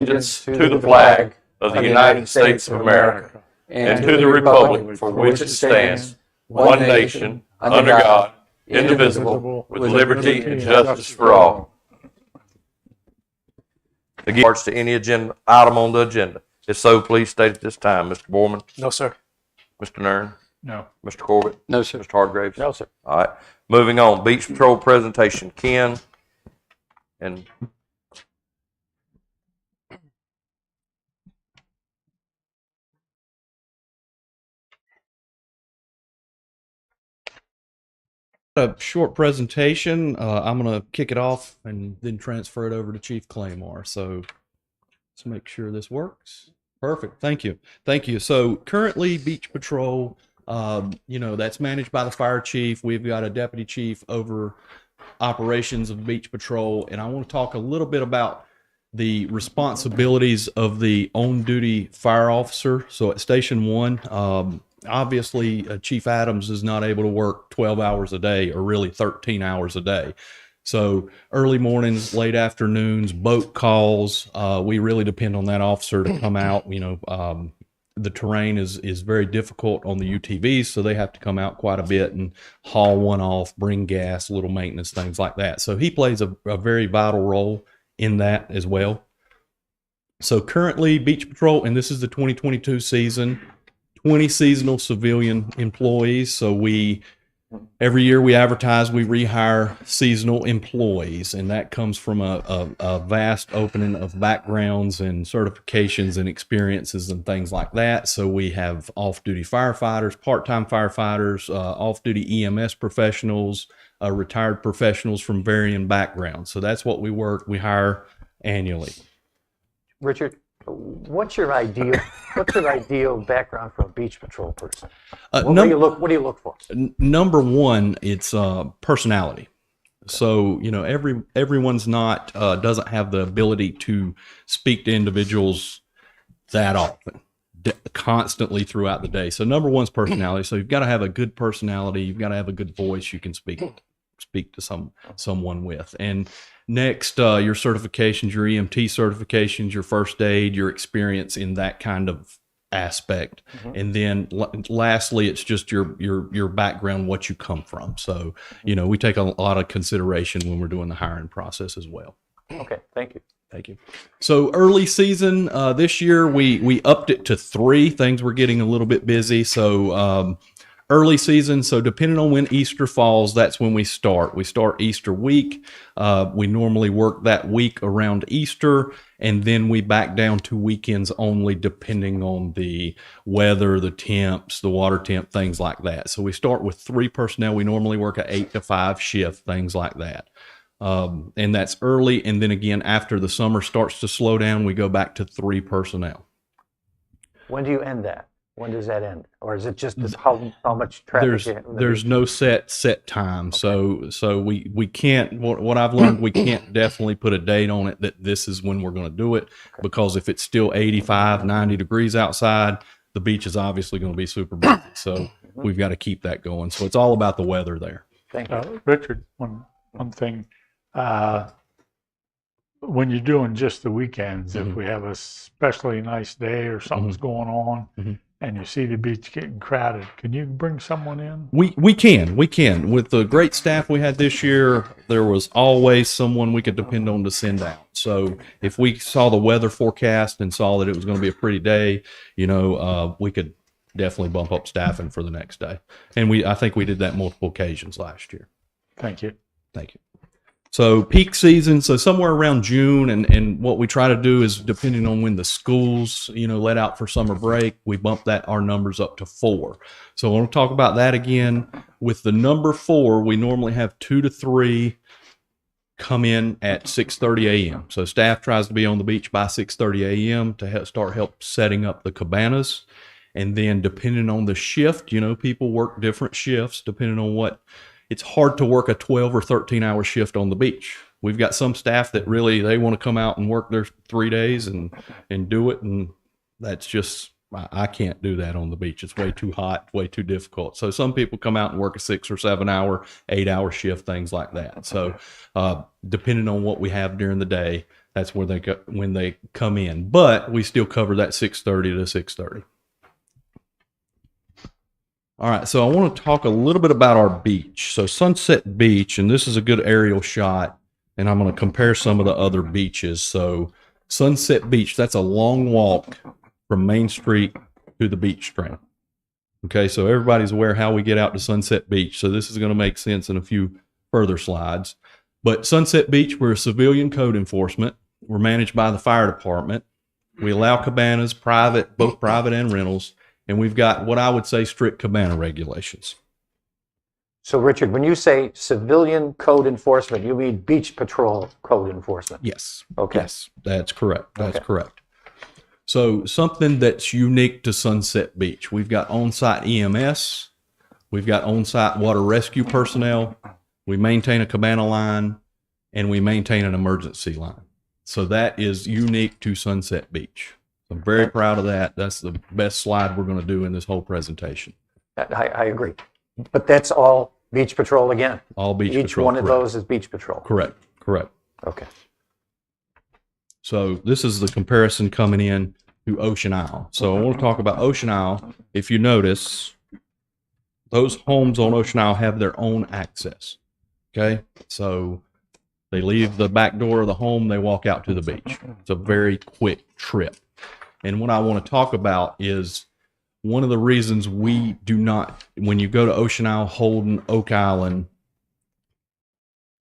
allegiance to the flag of the United States of America and to the republic for which it stands, one nation, under God, indivisible, with liberty and justice for all. In regards to any agenda item on the agenda? If so, please state at this time. Mr. Borman? No, sir. Mr. Nern? No. Mr. Corbett? No, sir. Mr. Hargraves? No, sir. All right. Moving on. Beach Patrol presentation. Ken and a short presentation. I'm going to kick it off and then transfer it over to Chief Claymore. So let's make sure this works. Perfect. Thank you. Thank you. So currently Beach Patrol, that's managed by the fire chief. We've got a deputy chief over operations of Beach Patrol. And I want to talk a little bit about the responsibilities of the on-duty fire officer. So at Station 1, obviously, Chief Adams is not able to work 12 hours a day, or really 13 hours a day. So early mornings, late afternoons, boat calls, we really depend on that officer to come out. The terrain is very difficult on the UTVs, so they have to come out quite a bit and haul one off, bring gas, little maintenance, things like that. So he plays a very vital role in that as well. So currently Beach Patrol, and this is the 2022 season, 20 seasonal civilian employees. So every year we advertise, we rehire seasonal employees, and that comes from a vast opening of backgrounds and certifications and experiences and things like that. So we have off-duty firefighters, part-time firefighters, off-duty EMS professionals, retired professionals from varying backgrounds. So that's what we hire annually. Richard, what's your ideal background for a Beach Patrol person? What do you look for? Number one, it's personality. So everyone's not doesn't have the ability to speak to individuals that often, constantly throughout the day. So number one is personality. So you've got to have a good personality. You've got to have a good voice you can speak to someone with. And next, your certifications, your EMT certifications, your first aid, your experience in that kind of aspect. Mm-hmm. And then lastly, it's just your background, what you come from. So, we take a lot of consideration when we're doing the hiring process as well. Okay. Thank you. Thank you. So early season, this year, we upped it to 3. Things were getting a little bit busy. So, early season, so depending on when Easter falls, that's when we start. We start Easter week. We normally work that week around Easter, and then we back down to weekends only depending on the weather, the temps, the water temp, things like that. So we start with 3 personnel. We normally work an 8 to 5 shift, things like that. And that's early, and then again, after the summer starts to slow down, we go back to 3 personnel. When do you end that? When does that end? Or is it just how much traffic? There's no set time. Okay. So we can't, what I've learned, we can't definitely put a date on it that this is when we're going to do it. Okay. Because if it's still 85, 90 degrees outside, the beach is obviously going to be super busy. So we've got to keep that going. So it's all about the weather there. Thank you. Richard, one thing, when you're doing just the weekends, if we have a especially nice day or something's going on, and you see the beach getting crowded, can you bring someone in? We can. With the great staff we had this year, there was always someone we could depend on to send out. So if we saw the weather forecast and saw that it was going to be a pretty day, we could definitely bump up staffing for the next day. And I think we did that multiple occasions last year. Thank you. Thank you. So peak season, so somewhere around June, and what we try to do is, depending on when the schools, let out for summer break, we bump our numbers up to 4. So I want to talk about that again. With the number 4, we normally have 2 to 3 come in at 6:30 a.m. So staff tries to be on the beach by 6:30 a.m. to help setting up the cabanas. And then depending on the shift, people work different shifts depending on what. It's hard to work a 12 or 13 hour shift on the beach. We've got some staff that really, they want to come out and work their 3 days and do it. And that's just, I can't do that on the beach. It's way too hot, way too difficult. So some people come out and work a 6 or 7 hour, 8 hour shift, things like that. So depending on what we have during the day, That's where they go when they come in. But we still cover that 6:30 to 6:30. All right, so I want to talk a little bit about our beach. So Sunset Beach, and this is a good aerial shot, and I'm going to compare some of the other beaches. So Sunset Beach, that's a long walk from Main Street to the beach strand. Okay, so everybody's aware how we get out to Sunset Beach. So this is going to make sense in a few further slides. But Sunset Beach, we're a civilian code enforcement. We're managed by the fire department. We allow cabanas, both private and rentals. And we've got what I would say strict cabana regulations. So, Richard, when you say civilian code enforcement, you mean beach patrol code enforcement? Yes. Okay. Yes, that's correct. That's Okay. correct. So something that's unique to Sunset Beach, we've got on-site EMS, we've got on-site water rescue personnel, we maintain a cabana line, and we maintain an emergency line. So that is unique to Sunset Beach. I'm very proud of that. That's the best slide we're going to do in this whole presentation. I agree. But that's all beach patrol again? All beach Each patrol. one of correct. those is beach patrol? Correct. Correct. Okay. So this is the comparison coming in to Ocean Isle. So I want to talk about Ocean Isle. If you notice, those homes on Ocean Isle have their own access. Okay. So they leave the back door of the home, they walk out to the beach. It's a very quick trip. And what I want to talk about is one of the reasons we do not, when you go to Ocean Isle, Holden, Oak Island,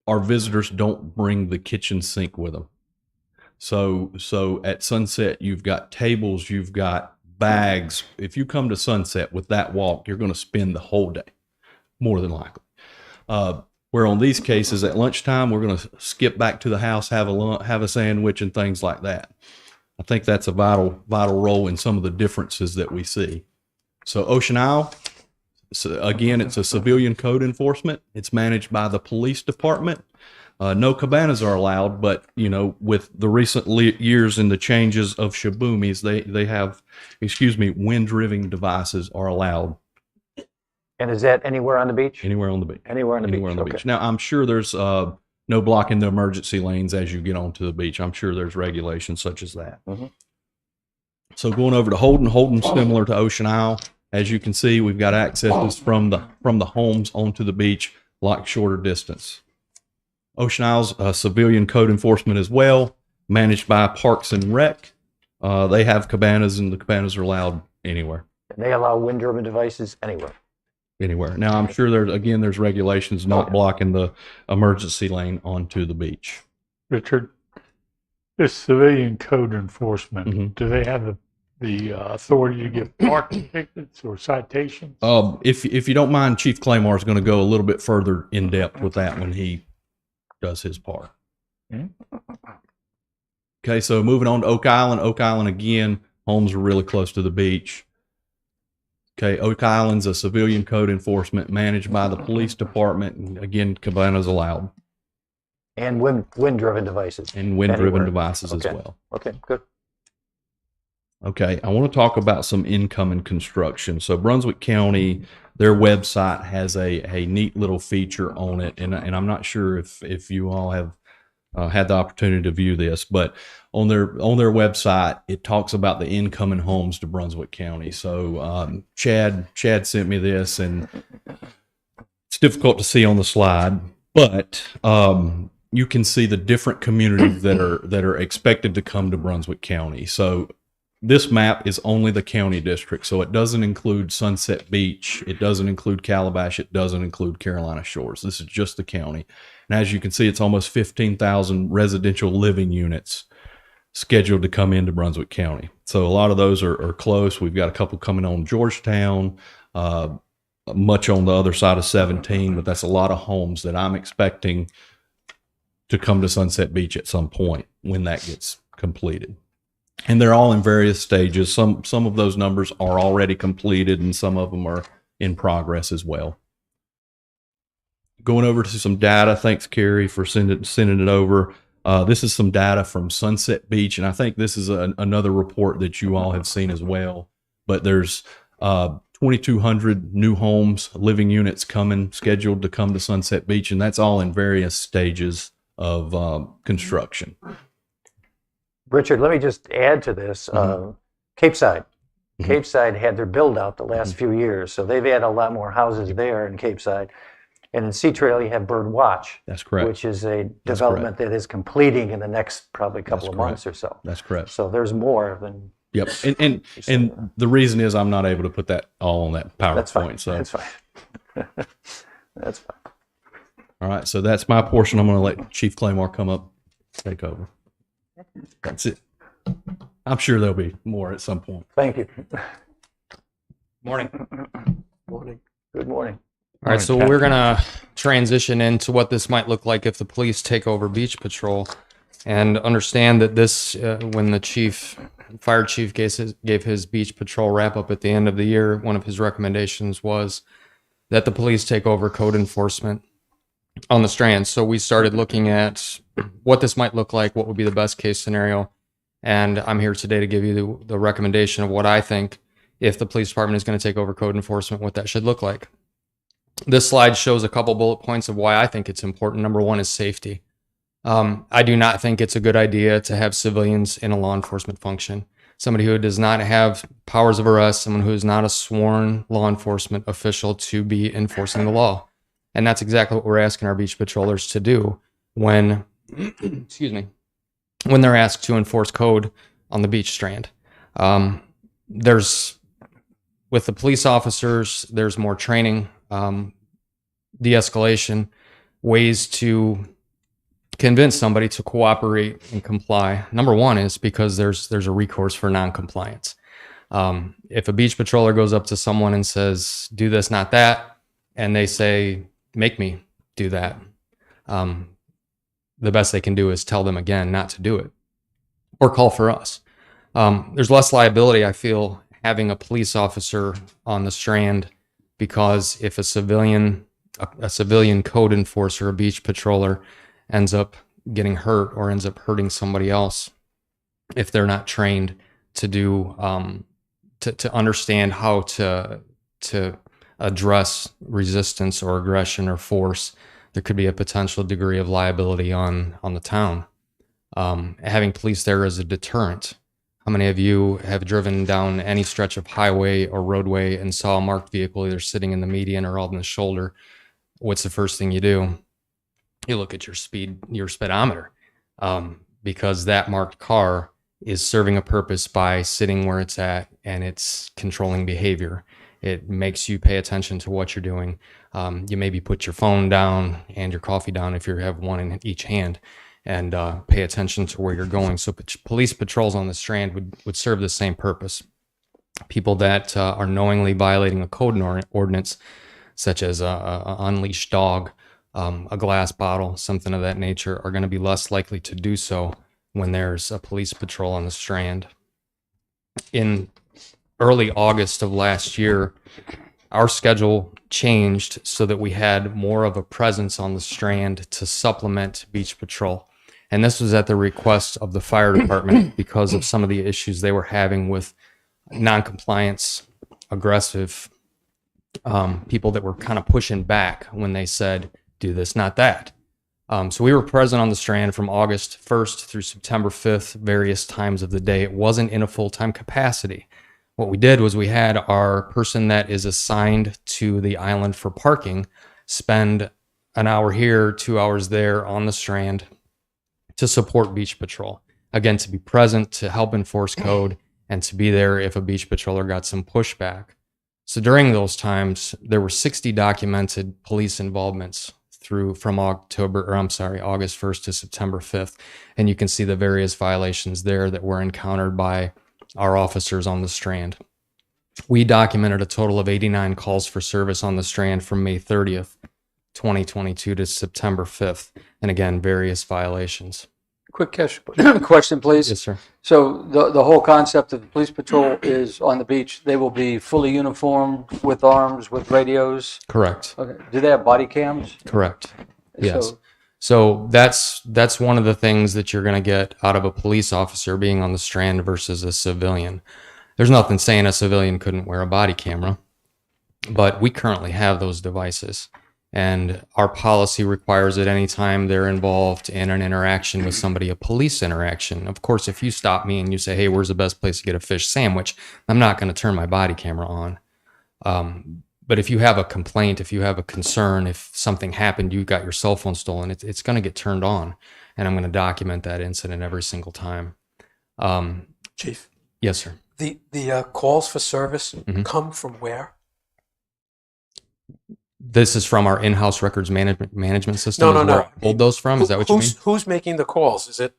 our visitors don't bring the kitchen sink with them. So at Sunset, you've got tables, you've got bags. If you come to Sunset with that walk, you're going to spend the whole day, more than likely. Where on these cases at lunchtime, we're going to skip back to the house, have a sandwich and things like that. I think that's a vital role in some of the differences that we see. So Ocean Isle, so again, it's a civilian code enforcement. It's managed by the police department. No cabanas are allowed, but you know, with the recent years and the changes of Shabumis, they have, wind-driven devices are allowed. And is that anywhere on the beach? Anywhere on the beach. Anywhere on the Anywhere beach. on the Okay. beach. Now, I'm sure there's no blocking the emergency lanes as you get onto the beach. I'm sure there's regulations such as that. Mhm. So going over to Holden's similar to Ocean Isle. As you can see, we've got accesses from the homes onto the beach, like shorter distance. Ocean Isle's civilian code enforcement as well, managed by Parks and Rec. They have cabanas, and the cabanas are allowed anywhere. And they allow wind-driven devices anywhere. Anywhere. Now, I'm sure there's regulations not blocking the emergency lane onto the beach. Richard, this civilian code enforcement, Mhm. do they have the authority to give parking tickets or citations? If you don't mind, Chief Claymore is going to go a little bit further in depth with that when he does his part. Mhm. Okay, so moving on to Oak Island. Oak Island again, homes are really close to the beach. Okay, Oak Island's a civilian code enforcement managed by the police department. And again, cabanas allowed, And wind-driven devices. and wind-driven Anywhere. devices as Okay. well. Okay, good. Okay, I want to talk about some income and construction. So Brunswick County, their website has a neat little feature on it, and I'm not sure if you all have had the opportunity to view this, but on their website it talks about the incoming homes to Brunswick County. So Chad sent me this, and it's difficult to see on the slide, but you can see the different communities that are expected to come to Brunswick County. So this map is only the county district, so it doesn't include Sunset Beach, it doesn't include Calabash, it doesn't include Carolina Shores. This is just the county. And as you can see, it's almost 15,000 residential living units scheduled to come into Brunswick County. So a lot of those are close. We've got a couple coming on Georgetown, much on the other side of 17, but that's a lot of homes that I'm expecting to come to Sunset Beach at some point when that gets completed. And they're all in various stages. Some of those numbers are already completed, and some of them are in progress as well. Going over to some data. Thanks, Carrie, for sending it over. This is some data from Sunset Beach, and I think this is another report that you all have seen as well. But there's 2,200 new homes, living units scheduled to come to Sunset Beach, and that's all in various stages of construction. Richard, let me just add to this. Cape Side. Cape Side had their build out the last few years, so they've had a lot more houses there in Cape Side. And in Sea Trail, you have Bird Watch. That's correct. Which is a development that is completing in the next probably couple of months or so. That's correct. So there's more than. Yep. And the reason is I'm not able to put that all on that PowerPoint. That's fine. So That's fine. That's fine. all right. So that's my portion. I'm going to let Chief Claymore come up, take over. That's it. I'm sure there'll be more at some point. Thank you. Morning. Morning. Good morning. All right, so we're gonna transition into what this might look like if the police take over beach patrol, and understand that this, when the fire chief gave his beach patrol wrap up at the end of the year, one of his recommendations was that the police take over code enforcement on the Strand. So we started looking at what this might look like, what would be the best case scenario, and I'm here today to give you the recommendation of what I think, if the police department is going to take over code enforcement, what that should look like. This slide shows a couple bullet points of why I think it's important. Number one is safety. I do not think it's a good idea to have civilians in a law enforcement function. Somebody who does not have powers of arrest, someone who is not a sworn law enforcement official to be enforcing the law. And that's exactly what we're asking our beach patrollers to do when, excuse me, when they're asked to enforce code on the beach Strand. With the police officers, there's more training, de-escalation, ways to convince somebody to cooperate and comply. Number one is because there's a recourse for non-compliance. If a beach patroller goes up to someone and says, do this, not that, and they say, make me do that, the best they can do is tell them again not to do it or call for us. There's less liability, I feel, having a police officer on the Strand, because if a civilian code enforcer, a beach patroller, ends up getting hurt or ends up hurting somebody else, if they're not trained to do to understand how to address resistance or aggression or force, there could be a potential degree of liability on the town. Having police there is a deterrent. How many of you have driven down any stretch of highway or roadway and saw a marked vehicle either sitting in the median or on the shoulder? What's the first thing you do? You look at your speedometer, because that marked car is serving a purpose by sitting where it's at, and it's controlling behavior. It makes you pay attention to what you're doing. You maybe put your phone down and your coffee down if you have one in each hand, and pay attention to where you're going. So police patrols on the Strand would serve the same purpose. People that are knowingly violating a code ordinance, such as a unleashed dog, a glass bottle, something of that nature, are going to be less likely to do so when there's a police patrol on the Strand. In early August of last year, our schedule changed so that we had more of a presence on the Strand to supplement beach patrol. And this was at the request of the fire department because of some of the issues they were having with non-compliance, aggressive people that were kind of pushing back when they said, do this, not that. So we were present on the Strand from August 1st through September 5th, various times of the day. It wasn't in a full-time capacity. What we did was we had our person that is assigned to the island for parking spend an hour here, 2 hours there on the Strand to support beach patrol. Again, to be present, to help enforce code, and to be there if a beach patroller got some pushback. So during those times, there were 60 documented police involvements from August 1st to September 5th. And you can see the various violations there that were encountered by our officers on the Strand. We documented a total of 89 calls for service on the Strand from May 30th, 2022 to September 5th. And again, various violations. Quick question, please. Yes, sir. So the whole concept of the police patrol is on the beach. They will be fully uniformed with arms, with radios. Correct. Okay. Do they have body cams? Correct. Yes. So, So that's one of the things that you're going to get out of a police officer being on the Strand versus a civilian. There's nothing saying a civilian couldn't wear a body camera, but we currently have those devices. And our policy requires that anytime they're involved in an interaction with somebody, a police interaction. Of course, if you stop me and you say, hey, where's the best place to get a fish sandwich? I'm not going to turn my body camera on. But if you have a complaint, if you have a concern, if something happened, you got your cell phone stolen, it's going to get turned on. And I'm going to document that incident every single time. Chief, Yes, sir. the calls for service come from where? This is from our in-house records management system. No, is no, where no. I pulled those from. Is that what you mean? Who's making the calls? Is it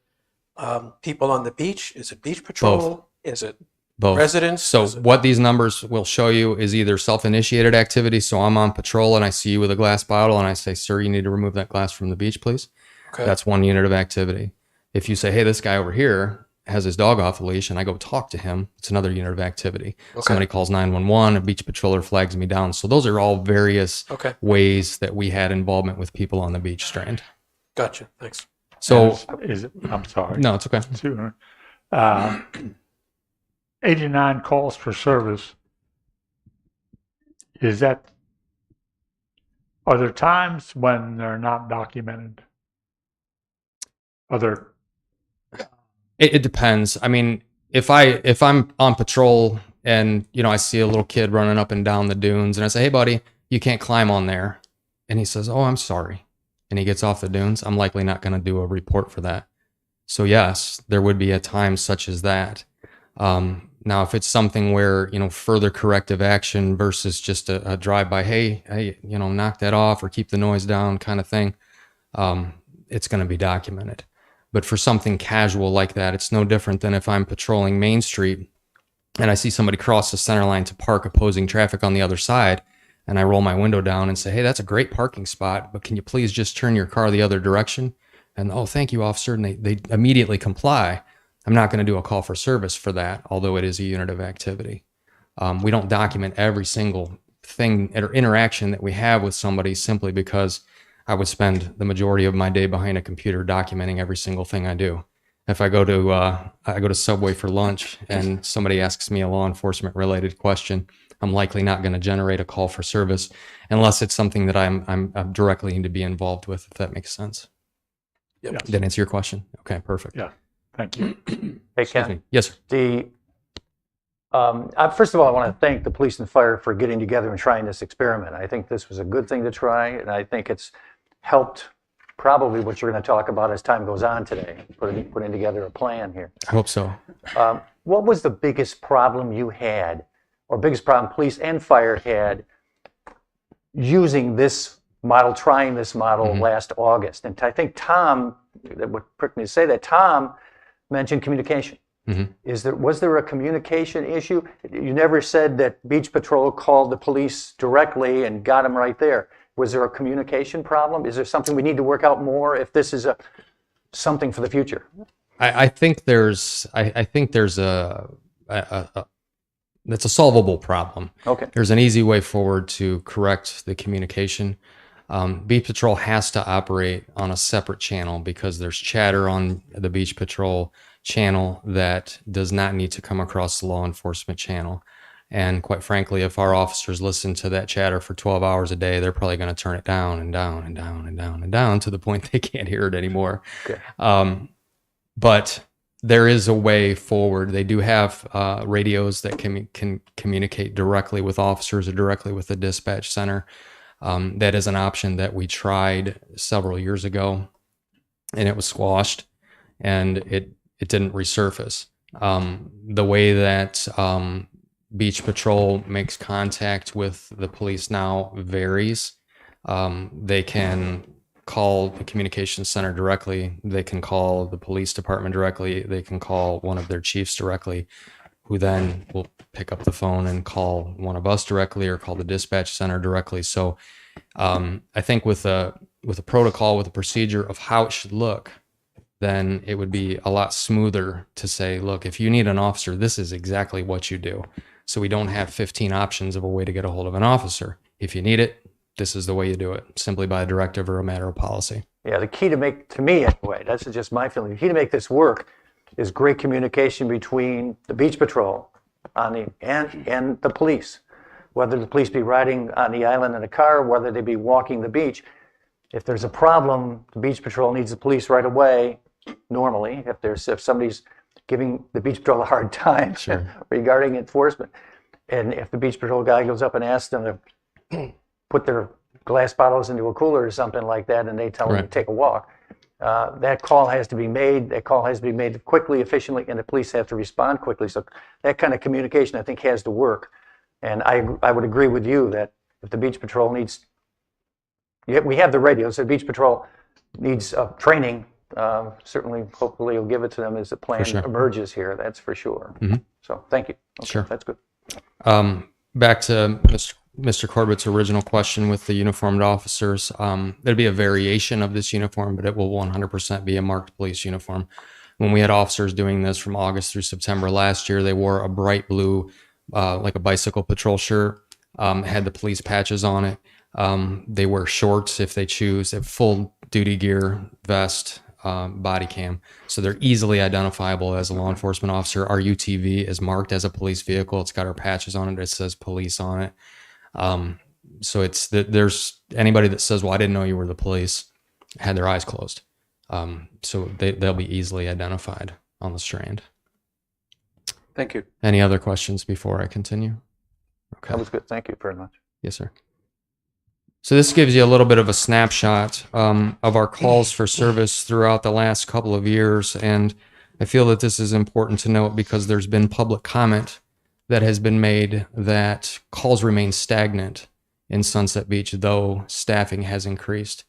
people on the beach? Is it beach patrol? Is it Both. residents? So Is it- what these numbers will show you is either self-initiated activity. So I'm on patrol and I see you with a glass bottle and I say, sir, you need to remove that glass from the beach, please. Okay. That's one unit of activity. If you say, hey, this guy over here has his dog off a leash and I go talk to him, it's another unit of activity. Okay. Somebody calls 911, a beach patroller flags me down. So those are all various Okay. ways that we had involvement with people on the beach strand. Gotcha. Thanks. So Is it, I'm sorry. no, it's okay. 89 calls for service. Are there times when they're not documented? It depends. I mean, if I'm on patrol and I see a little kid running up and down the dunes and I say, hey buddy, you can't climb on there. And he says, oh, I'm sorry. And he gets off the dunes, I'm likely not going to do a report for that. So yes, there would be a time such as that. Now, if it's something where, further corrective action versus just a drive-by, hey, knock that off or keep the noise down kind of thing, it's going to be documented. But for something casual like that, it's no different than if I'm patrolling Main Street and I see somebody cross the center line to park opposing traffic on the other side, and I roll my window down and say, hey, that's a great parking spot, but can you please just turn your car the other direction? And, oh, thank you, officer. And they immediately comply. I'm not going to do a call for service for that, although it is a unit of activity. We don't document every single thing or interaction that we have with somebody simply because I would spend the majority of my day behind a computer documenting every single thing I do. If I go to Subway for lunch and somebody asks me a law enforcement related question, I'm likely not going to generate a call for service unless it's something that I'm directly need to be involved with, if that makes sense. Yep. Yes. Did that answer your question? Okay, perfect. Yeah. Thank you. Hey, Excuse Ken, me. Yes, sir. first of all, I want to thank the police and fire for getting together and trying this experiment. I think this was a good thing to try, and I think it's helped probably what you're going to talk about as time goes on today, putting together a plan here. I hope so. What was the biggest problem you had, or biggest problem police and fire had using this model, trying this model last August? And I think Tom, that would prick me to say that, Tom mentioned communication. Was there a communication issue? You never said that Beach Patrol called the police directly and got them right there. Was there a communication problem? Is there something we need to work out more if this is something for the future? I think there's that's a solvable problem. Okay. There's an easy way forward to correct the communication. Beach Patrol has to operate on a separate channel because there's chatter on the Beach Patrol channel that does not need to come across the law enforcement channel. And quite frankly, if our officers listen to that chatter for 12 hours a day, they're probably going to turn it down and down and down and down and down to the point they can't hear it anymore. Okay. But there is a way forward. They do have radios that can communicate directly with officers or directly with the dispatch center. That is an option that we tried several years ago, and it was squashed, and it didn't resurface. The way that Beach Patrol makes contact with the police now varies. They can call the communications center directly. They can call the police department directly. They can call one of their chiefs directly, who then will pick up the phone and call one of us directly or call the dispatch center directly. So I think with a protocol, with a procedure of how it should look, then it would be a lot smoother to say, look, if you need an officer, this is exactly what you do. So we don't have 15 options of a way to get a hold of an officer. If you need it, this is the way you do it, simply by a directive or a matter of policy. Yeah, the key to me anyway, that's just my feeling, the key to make this work is great communication between the Beach Patrol and the police. whether the police be riding on the island in a car, whether they be walking the beach. If there's a problem, the beach patrol needs the police right away. Normally, if somebody's giving the beach patrol a hard time regarding enforcement, and if the beach patrol guy goes up and asks them to put their glass bottles into a cooler or something like that, and they tell them to take a walk, that call has to be made. That call has to be made quickly, efficiently, and the police have to respond quickly. So that kind of communication, I think, has to work. And I would agree with you that if the beach patrol needs, we have the radio, so the beach patrol needs training. Certainly, hopefully, you'll give it to them as the plan emerges here. That's for sure. So thank you. Okay, Sure. That's good. Back to Mr. Corbett's original question with the uniformed officers. There'd be a variation of this uniform, but it will 100% be a marked police uniform. When we had officers doing this from August through September last year, they wore a bright blue, like a bicycle patrol shirt, had the police patches on it. They wear shorts if they choose. They have full duty gear, vest, body cam. So they're easily identifiable as a law enforcement officer. Our UTV is marked as a police vehicle. It's got our patches on it. It says police on it. So there's anybody that says, well, I didn't know you were the police, had their eyes closed. So they'll be easily identified on the strand. Thank you. Any other questions before I continue? Okay. That was good. Thank you very much. Yes, sir. So this gives you a little bit of a snapshot of our calls for service throughout the last couple of years. And I feel that this is important to note because there's been public comment that has been made that calls remain stagnant in Sunset Beach, though staffing has increased.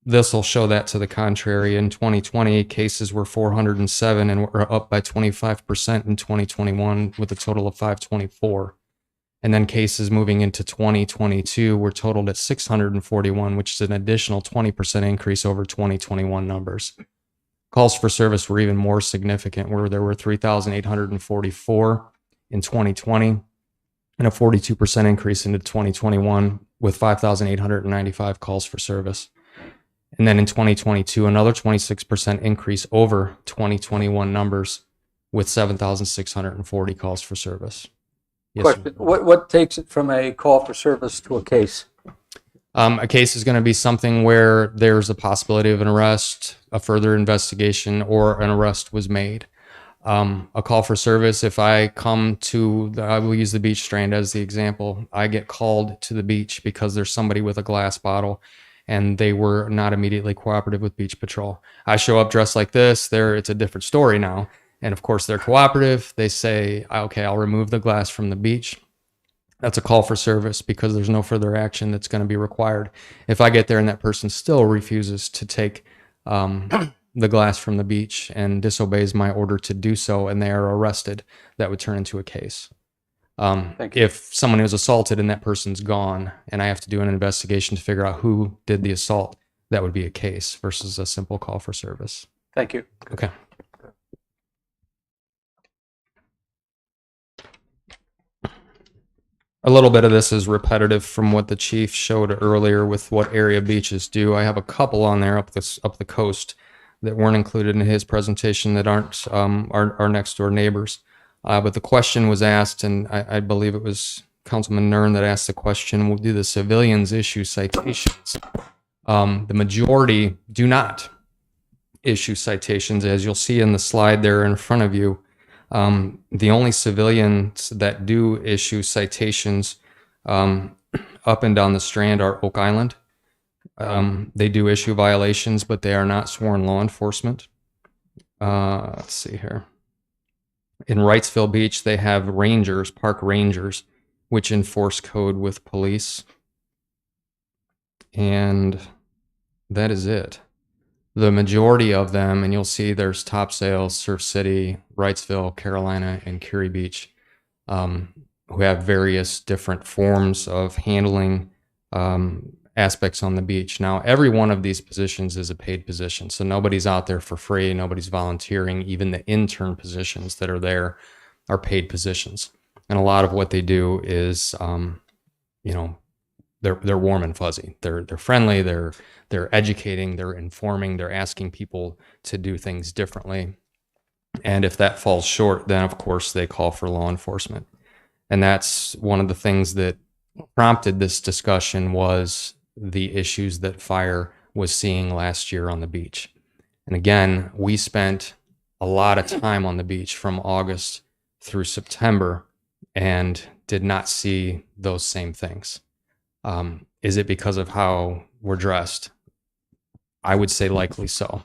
This will show that to the contrary. In 2020, cases were 407 and were up by 25% in 2021 with a total of 524. And then cases moving into 2022 were totaled at 641, which is an additional 20% increase over 2021 numbers. Calls for service were even more significant, where there were 3,844 in 2020 and a 42% increase into 2021 with 5,895 calls for service. And then in 2022, another 26% increase over 2021 numbers with 7,640 calls for service. Yes, sir. Question, what takes it from a call for service to a case? A case is going to be something where there's a possibility of an arrest, a further investigation, or an arrest was made. A call for service, if I come to, I will use the beach strand as the example. I get called to the beach because there's somebody with a glass bottle and they were not immediately cooperative with beach patrol. I show up dressed like this. It's a different story now. And of course, they're cooperative. They say, okay, I'll remove the glass from the beach. That's a call for service because there's no further action that's going to be required. If I get there and that person still refuses to take the glass from the beach and disobeys my order to do so and they are arrested, that would turn into a case. Thank you. If someone is assaulted and that person's gone and I have to do an investigation to figure out who did the assault, that would be a case versus a simple call for service. Thank you. Okay. A little bit of this is repetitive from what the chief showed earlier with what area beaches do. I have a couple on there up the coast that weren't included in his presentation that aren't our next door neighbors. But the question was asked, and I believe it was Councilman Nern that asked the question, do the civilians issue citations? The majority do not issue citations, as you'll see in the slide there in front of you. The only civilians that do issue citations up and down the Strand are Oak Island. They do issue violations, but they are not sworn law enforcement. Let's see here. In Wrightsville Beach, they have rangers, park rangers, which enforce code with police. And that is it. The majority of them, and you'll see there's Topsail, Surf City, Wrightsville, Carolina, and Curie Beach, who have various different forms of handling aspects on the beach. Now, every one of these positions is a paid position, so nobody's out there for free, nobody's volunteering. Even the intern positions that are there are paid positions. And a lot of what they do is, they're warm and fuzzy. They're friendly. They're educating. They're informing. They're asking people to do things differently. And if that falls short, then of course they call for law enforcement. And that's one of the things that prompted this discussion was the issues that fire was seeing last year on the beach. And again, we spent a lot of time on the beach from August through September and did not see those same things. Is it because of how we're dressed? I would say likely so.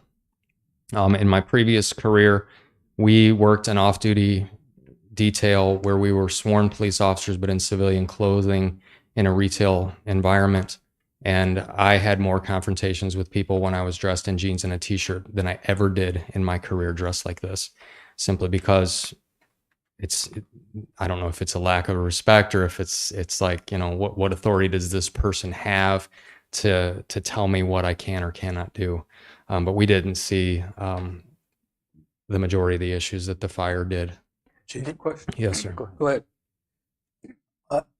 In my previous career, we worked an off-duty detail where we were sworn police officers, but in civilian clothing in a retail environment. And I had more confrontations with people when I was dressed in jeans and a t-shirt than I ever did in my career dressed like this, simply because I don't know if it's a lack of respect or if it's like, what authority does this person have to tell me what I can or cannot do? But we didn't see the majority of the issues that the fire did. Chief? Question? Yes, sir. Go ahead.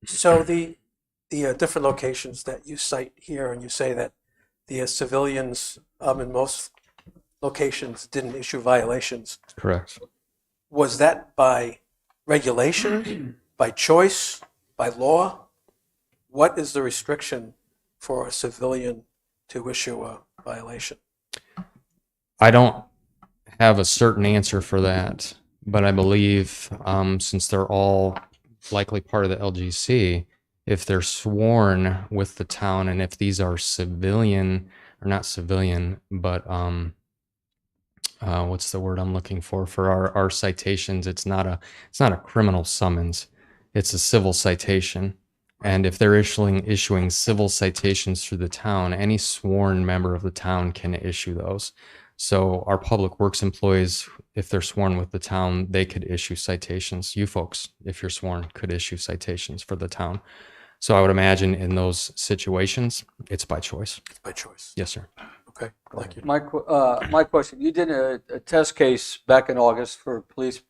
So the different locations that you cite here, and you say that the civilians in most locations didn't issue violations. Correct. Was that by regulation, by choice, by law? What is the restriction for a civilian to issue a violation? I don't have a certain answer for that, but I believe since they're all likely part of the LGC, if they're sworn with the town, and if these are civilian or not civilian, but what's the word I'm looking for our citations? It's not a criminal summons, it's a civil citation. And if they're issuing civil citations through the town, any sworn member of the town can issue those. So our public works employees, if they're sworn with the town, they could issue citations. You folks, if you're sworn, could issue citations for the town. So I would imagine in those situations, it's by choice. It's by choice. Yes, sir. Okay, thank you. My question, you did a test case back in August for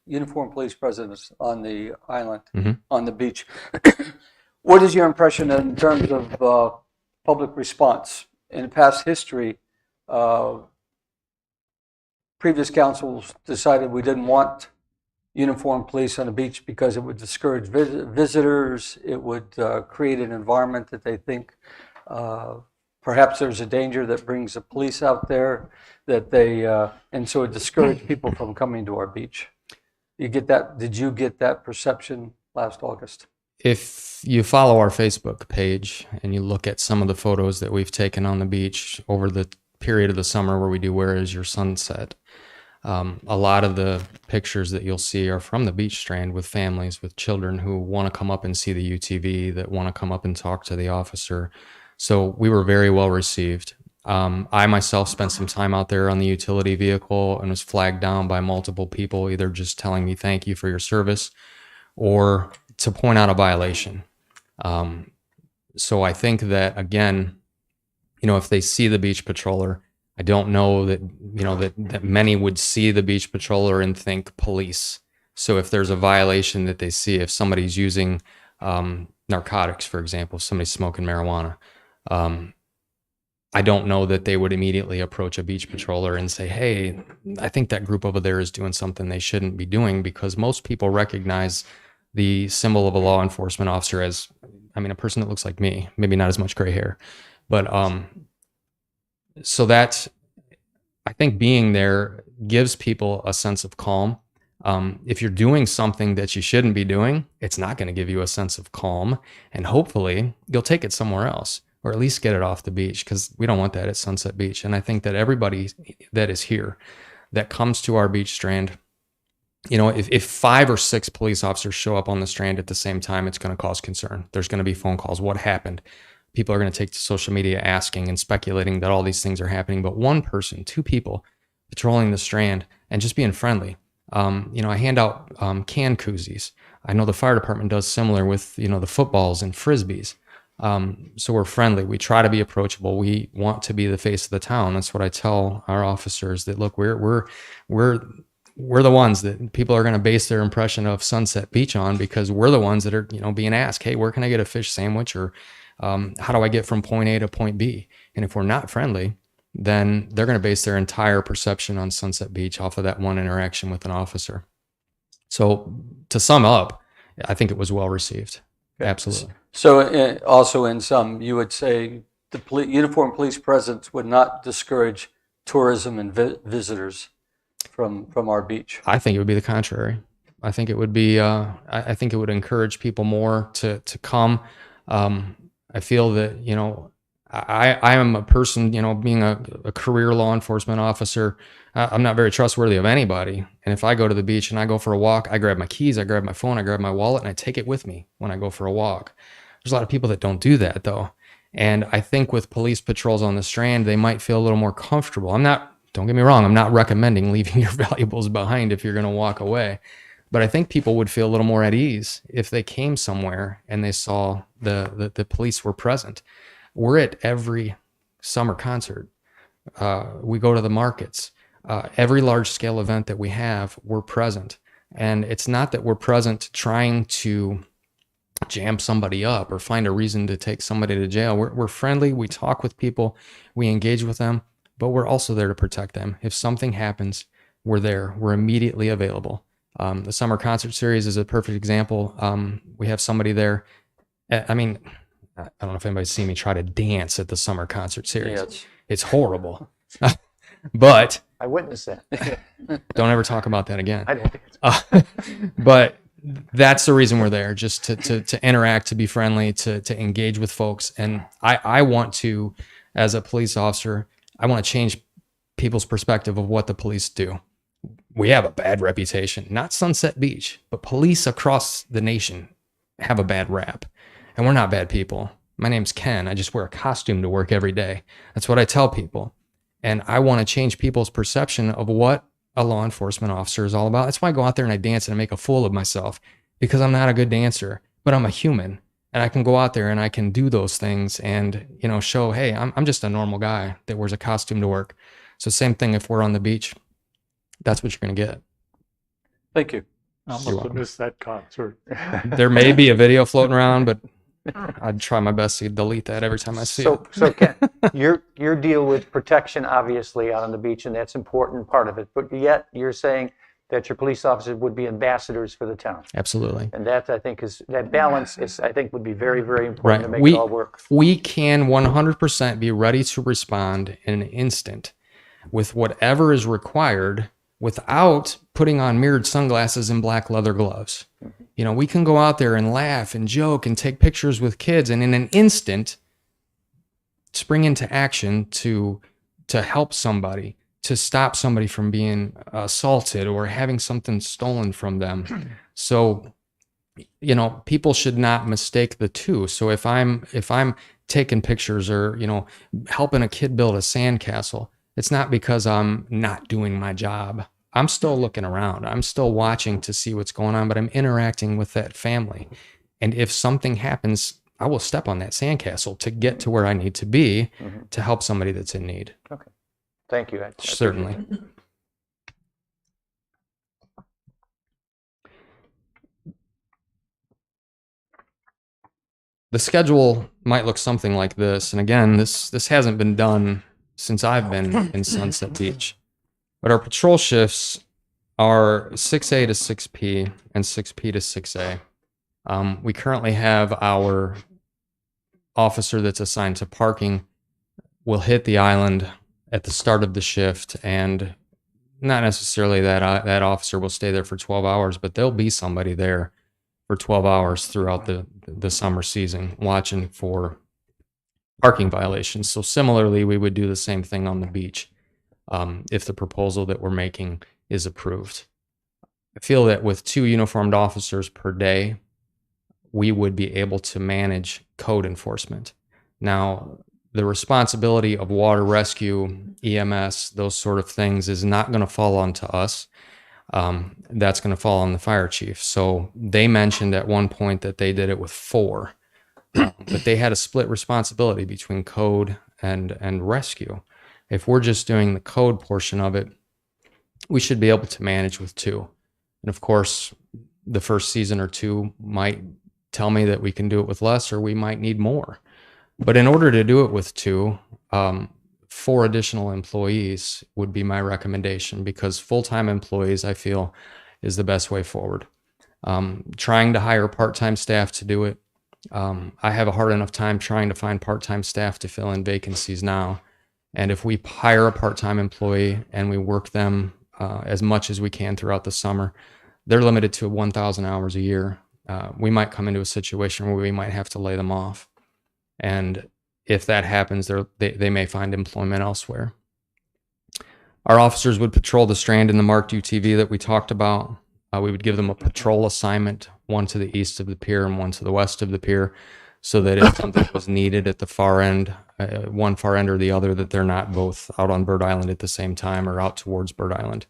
uniformed police presence on the island, on the beach. What is your impression in terms of public response? In past history, previous councils decided we didn't want uniformed police on the beach because it would discourage visitors. It would create an environment that they think perhaps there's a danger that brings the police out there, and so it discouraged people from coming to our beach. You get that? Did you get that perception last August? If you follow our Facebook page and you look at some of the photos that we've taken on the beach over the period of the summer where we do Where Is Your Sunset, a lot of the pictures that you'll see are from the beach strand with families, with children who want to come up and see the UTV, that want to come up and talk to the officer. So we were very well received. I myself spent some time out there on the utility vehicle and was flagged down by multiple people, either just telling me thank you for your service or to point out a violation. So I think that, again, if they see the beach patroller, I don't know that, that many would see the beach patroller and think police. So if there's a violation that they see, if somebody's using narcotics, for example, if somebody's smoking marijuana, I don't know that they would immediately approach a beach patroller and say, hey, I think that group over there is doing something they shouldn't be doing, because most people recognize the symbol of a law enforcement officer as, a person that looks like me, maybe not as much gray hair. But so that, I think being there gives people a sense of calm. If you're doing something that you shouldn't be doing, it's not going to give you a sense of calm. And hopefully you'll take it somewhere else, or at least get it off the beach, because we don't want that at Sunset Beach. And I think that everybody that is here, that comes to our beach strand, if 5 or 6 police officers show up on the strand at the same time, it's going to cause concern. There's going to be phone calls. What happened? People are going to take to social media asking and speculating that all these things are happening. But one person, 2 people patrolling the strand and just being friendly. I hand out can koozies. I know the fire department does similar with, the footballs and frisbees. So we're friendly. We try to be approachable. We want to be the face of the town. That's what I tell our officers, that look, we're the ones that people are going to base their impression of Sunset Beach on, because we're the ones that are, being asked, hey, where can I get a fish sandwich? Or how do I get from point A to point B? And if we're not friendly, then they're going to base their entire perception on Sunset Beach off of that one interaction with an officer. So to sum up, I think it was well received. Absolutely. So also in sum, you would say the uniformed police presence would not discourage tourism and visitors from our beach. I think it would be the contrary. I think it would be. I think it would encourage people more to come. I feel that I am a person. Being a career law enforcement officer, I'm not very trustworthy of anybody. And if I go to the beach and I go for a walk, I grab my keys, I grab my phone, I grab my wallet, and I take it with me when I go for a walk. There's a lot of people that don't do that though. And I think with police patrols on the Strand, they might feel a little more comfortable. Don't get me wrong, I'm not recommending leaving your valuables behind if you're going to walk away. But I think people would feel a little more at ease if they came somewhere and they saw the police were present. We're at every summer concert. We go to the markets. Every large scale event that we have, we're present. And it's not that we're present trying to jam somebody up or find a reason to take somebody to jail. We're friendly. We talk with people. We engage with them. But we're also there to protect them. If something happens, we're there. We're immediately available. The summer concert series is a perfect example. We have somebody there. I mean, I don't know if anybody's seen me try to dance at the summer concert series. Yeah, it's horrible. But I witnessed that. don't ever talk about that again. I don't think it's But that's the reason we're there, just to interact, to be friendly, to engage with folks. And I want to, as a police officer, I want to change people's perspective of what the police do. We have a bad reputation, not Sunset Beach, but police across the nation have a bad rap. And we're not bad people. My name's Ken. I just wear a costume to work every day. That's what I tell people. And I want to change people's perception of what a law enforcement officer is all about. That's why I go out there and I dance and I make a fool of myself, because I'm not a good dancer, but I'm a human. And I can go out there and I can do those things and, show, hey, I'm just a normal guy that wears a costume to work. So same thing if we're on the beach. That's what you're going to get. Thank you. I must welcome. have missed that concert. There may be a video floating around, but I'd try my best to delete that every time I see it. So Ken, your deal with protection, obviously, out on the beach, and that's an important part of it. But yet you're saying that your police officers would be ambassadors for the town. Absolutely. And that, I think, that balance would be very, very important to Right. make it all work. We can 100% be ready to respond in an instant with whatever is required without putting on mirrored sunglasses and black leather gloves. We can go out there and laugh and joke and take pictures with kids and in an instant spring into action to help somebody, to stop somebody from being assaulted or having something stolen from them. So, people should not mistake the two. So if I'm taking pictures or, helping a kid build a sandcastle, it's not because I'm not doing my job. I'm still looking around. I'm still watching to see what's going on, but I'm interacting with that family. And if something happens, I will step on that sandcastle to get to where I need to be to help somebody that's in need. Okay. Thank you. Certainly. The schedule might look something like this. And again, this hasn't been done since I've been in Sunset Beach. But our patrol shifts are 6A to 6P and 6P to 6A. We currently have our officer that's assigned to parking will hit the island at the start of the shift, and not necessarily that officer will stay there for 12 hours, but there'll be somebody there for 12 hours throughout the summer season watching for parking violations. So similarly, we would do the same thing on the beach if the proposal that we're making is approved. I feel that with 2 uniformed officers per day, we would be able to manage code enforcement. Now, the responsibility of water rescue, EMS, those sort of things is not going to fall onto us. That's going to fall on the fire chief. So they mentioned at one point that they did it with 4, but they had a split responsibility between code and rescue. If we're just doing the code portion of it, we should be able to manage with 2. And of course, the first season or 2 might tell me that we can do it with less, or we might need more. But in order to do it with 2, 4 additional employees would be my recommendation, because full-time employees, I feel, is the best way forward. Trying to hire part-time staff to do it. I have a hard enough time trying to find part-time staff to fill in vacancies now. And if we hire a part-time employee and we work them as much as we can throughout the summer, they're limited to 1,000 hours a year. We might come into a situation where we might have to lay them off. And if that happens, they may find employment elsewhere. Our officers would patrol the Strand in the marked UTV that we talked about. We would give them a patrol assignment, one to the east of the pier and one to the west of the pier, so that if something was needed at the far end, one far end or the other, that they're not both out on Bird Island at the same time or out towards Bird Island.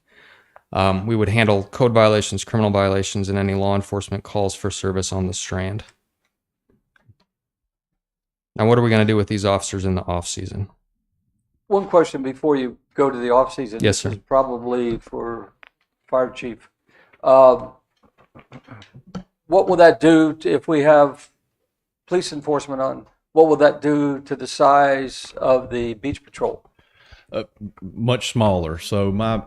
We would handle code violations, criminal violations, and any law enforcement calls for service on the Strand. Now, what are we going to do with these officers in the off season? One question before you go to the off-season. Yes, sir. This is probably for Fire Chief. What will that do if we have police enforcement on? What will that do to the size of the beach patrol? Much smaller. So my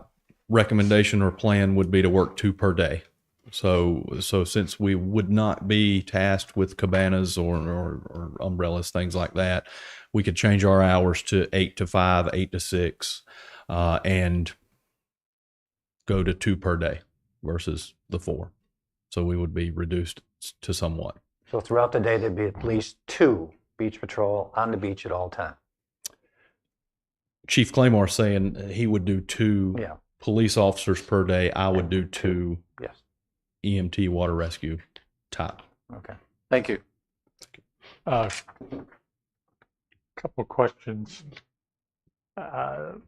recommendation or plan would be to work 2 per day. So since we would not be tasked with cabanas or umbrellas, things like that, we could change our hours to 8 to 5, 8 to 6, and go to 2 per day versus the 4. So we would be reduced to somewhat. So throughout the day, there'd be at least 2 beach patrol on the beach at all times. Chief Claymore saying he would do 2 Yeah. police officers per day. I would do 2 Yes. EMT water rescue type. Okay. Thank you. Couple of questions.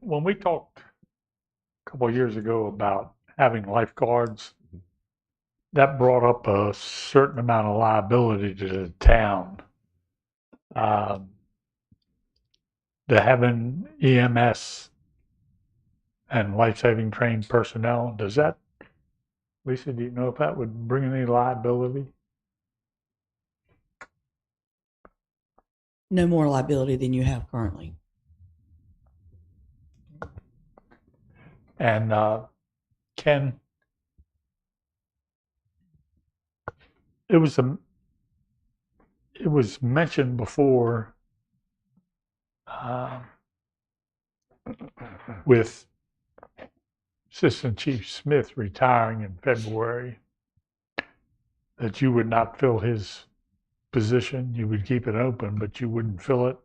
When we talked a couple of years ago about having lifeguards, that brought up a certain amount of liability to the town. To having EMS and life-saving trained personnel, does that, Lisa, do you know if that would bring any liability? No more liability than you have currently. And Ken, it was mentioned before with Assistant Chief Smith retiring in February that you would not fill his position. You would keep it open, but you wouldn't fill it,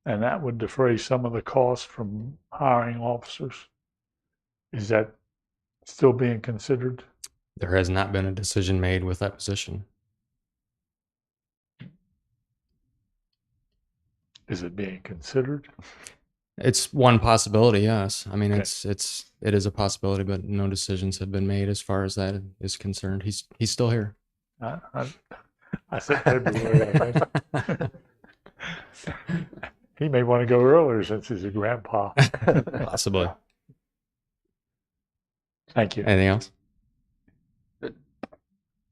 and that would defray some of the costs from hiring officers. Is that still being considered? There has not been a decision made with that position. Is it being considered? It's one possibility, yes. I mean, Okay. it is a possibility, but no decisions have been made as far as that is concerned. He's still here. I said February, I think. He may want to go earlier since he's a grandpa. Possibly. Thank you. Anything else?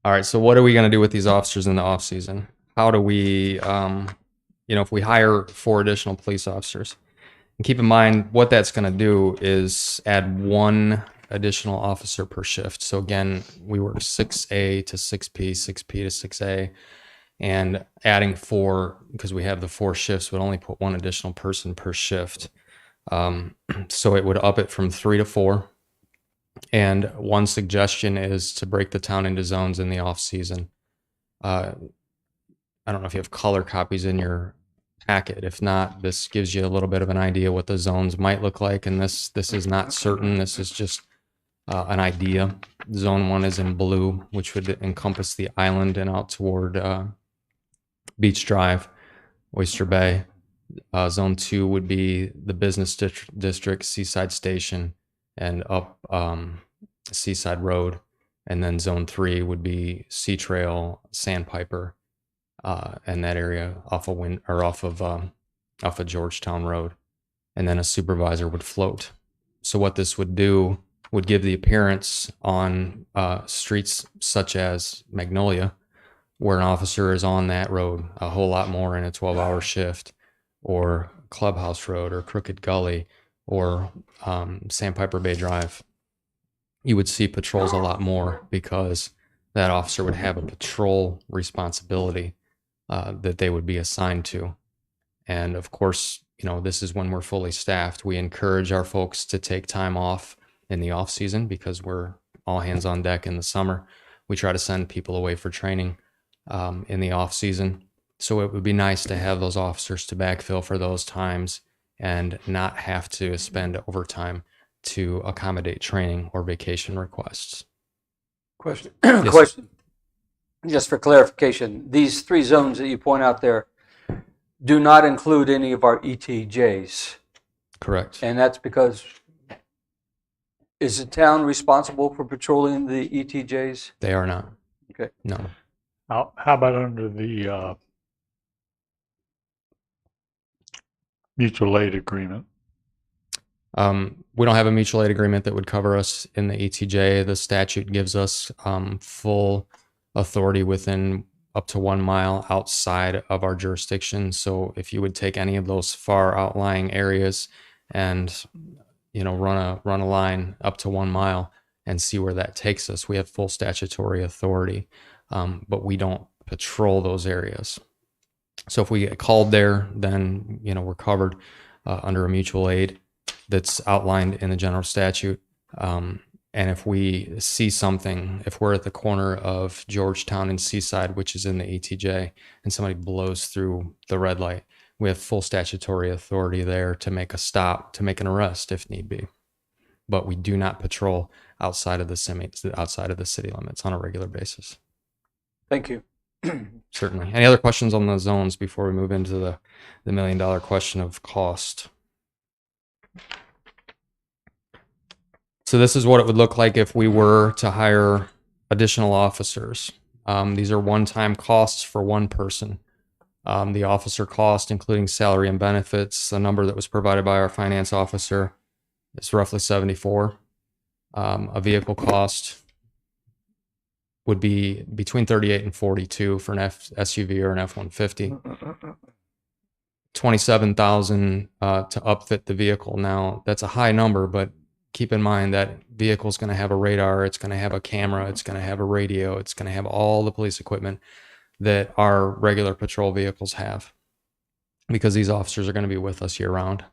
All right. So what are we going to do with these officers in the off season? How do we, if we hire 4 additional police officers, and keep in mind what that's going to do is add 1 additional officer per shift. So again, we work 6A to 6P, 6P to 6A, and adding 4, because we have the 4 shifts, would only put 1 additional person per shift. So it would up it from 3 to 4. And one suggestion is to break the town into zones in the off season. I don't know if you have color copies in your packet. If not, this gives you a little bit of an idea what the zones might look like. And this is not certain. This is just an idea. Zone 1 is in blue, which would encompass the island and out toward Beach Drive, Oyster Bay. Zone 2 would be the business district, Seaside Station, and up Seaside Road. And then Zone 3 would be Sea Trail, Sandpiper, and that area off of Georgetown Road. And then a supervisor would float. So what this would do would give the appearance on streets such as Magnolia, where an officer is on that road a whole lot more in a 12-hour shift, or Clubhouse Road or Crooked Gully or Sandpiper Bay Drive. You would see patrols a lot more because that officer would have a patrol responsibility that they would be assigned to. And of course, this is when we're fully staffed. We encourage our folks to take time off in the off season because we're all hands on deck in the summer. We try to send people away for training in the off season. So it would be nice to have those officers to backfill for those times and not have to spend overtime to accommodate training or vacation requests. Question. Yes, sir. Question. Just for clarification, these 3 zones that you point out there do not include any of our ETJs. Correct. And that's because, is the town responsible for patrolling the ETJs? They are not. Okay. No. How about under the mutual aid agreement? We don't have a mutual aid agreement that would cover us in the ETJ. The statute gives us full authority within up to 1 mile outside of our jurisdiction. So if you would take any of those far outlying areas and run a line up to 1 mile and see where that takes us, we have full statutory authority, but we don't patrol those areas. So if we get called there, then we're covered under a mutual aid that's outlined in the general statute. And if we see something, if we're at the corner of Georgetown and Seaside, which is in the ETJ, and somebody blows through the red light, we have full statutory authority there to make a stop, to make an arrest if need be. But we do not patrol outside of the city limits on a regular basis. Thank you. Certainly. Any other questions on the zones before we move into the $1 million question of cost? So this is what it would look like if we were to hire additional officers. These are one-time costs for one person. The officer cost, including salary and benefits, the number that was provided by our finance officer, is roughly 74. A vehicle cost would be between 38 and 42 for an SUV or an F-150. 27,000 to upfit the vehicle. Now that's a high number, but keep in mind that vehicle is going to have a radar, it's going to have a camera, it's going to have a radio, it's going to have all the police equipment that our regular patrol vehicles have, because these officers are going to be with us year round.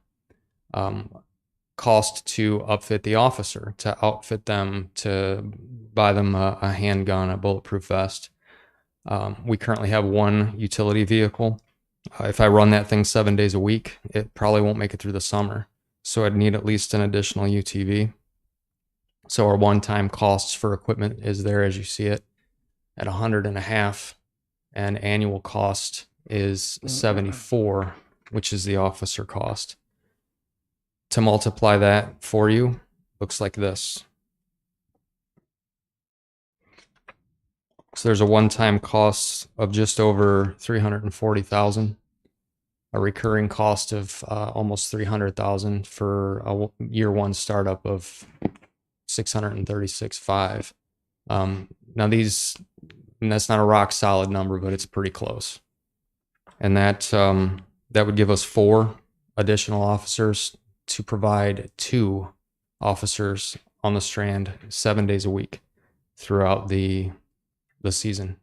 Cost to upfit the officer, to outfit them, to buy them a handgun, a bulletproof vest. We currently have one utility vehicle. If I run that thing 7 days a week, it probably won't make it through the summer. So I'd need at least an additional UTV. So our one-time costs for equipment is there as you see it at $100.5, and annual cost is $74, which is the officer cost. To multiply that for you, looks like this. So there's a one-time cost of just over $340,000, a recurring cost of almost $300,000 for a year one startup of $636,500. Now that's not a rock solid number, but it's pretty close. And that would give us 4 additional officers to provide 2 officers on the Strand 7 days a week throughout the season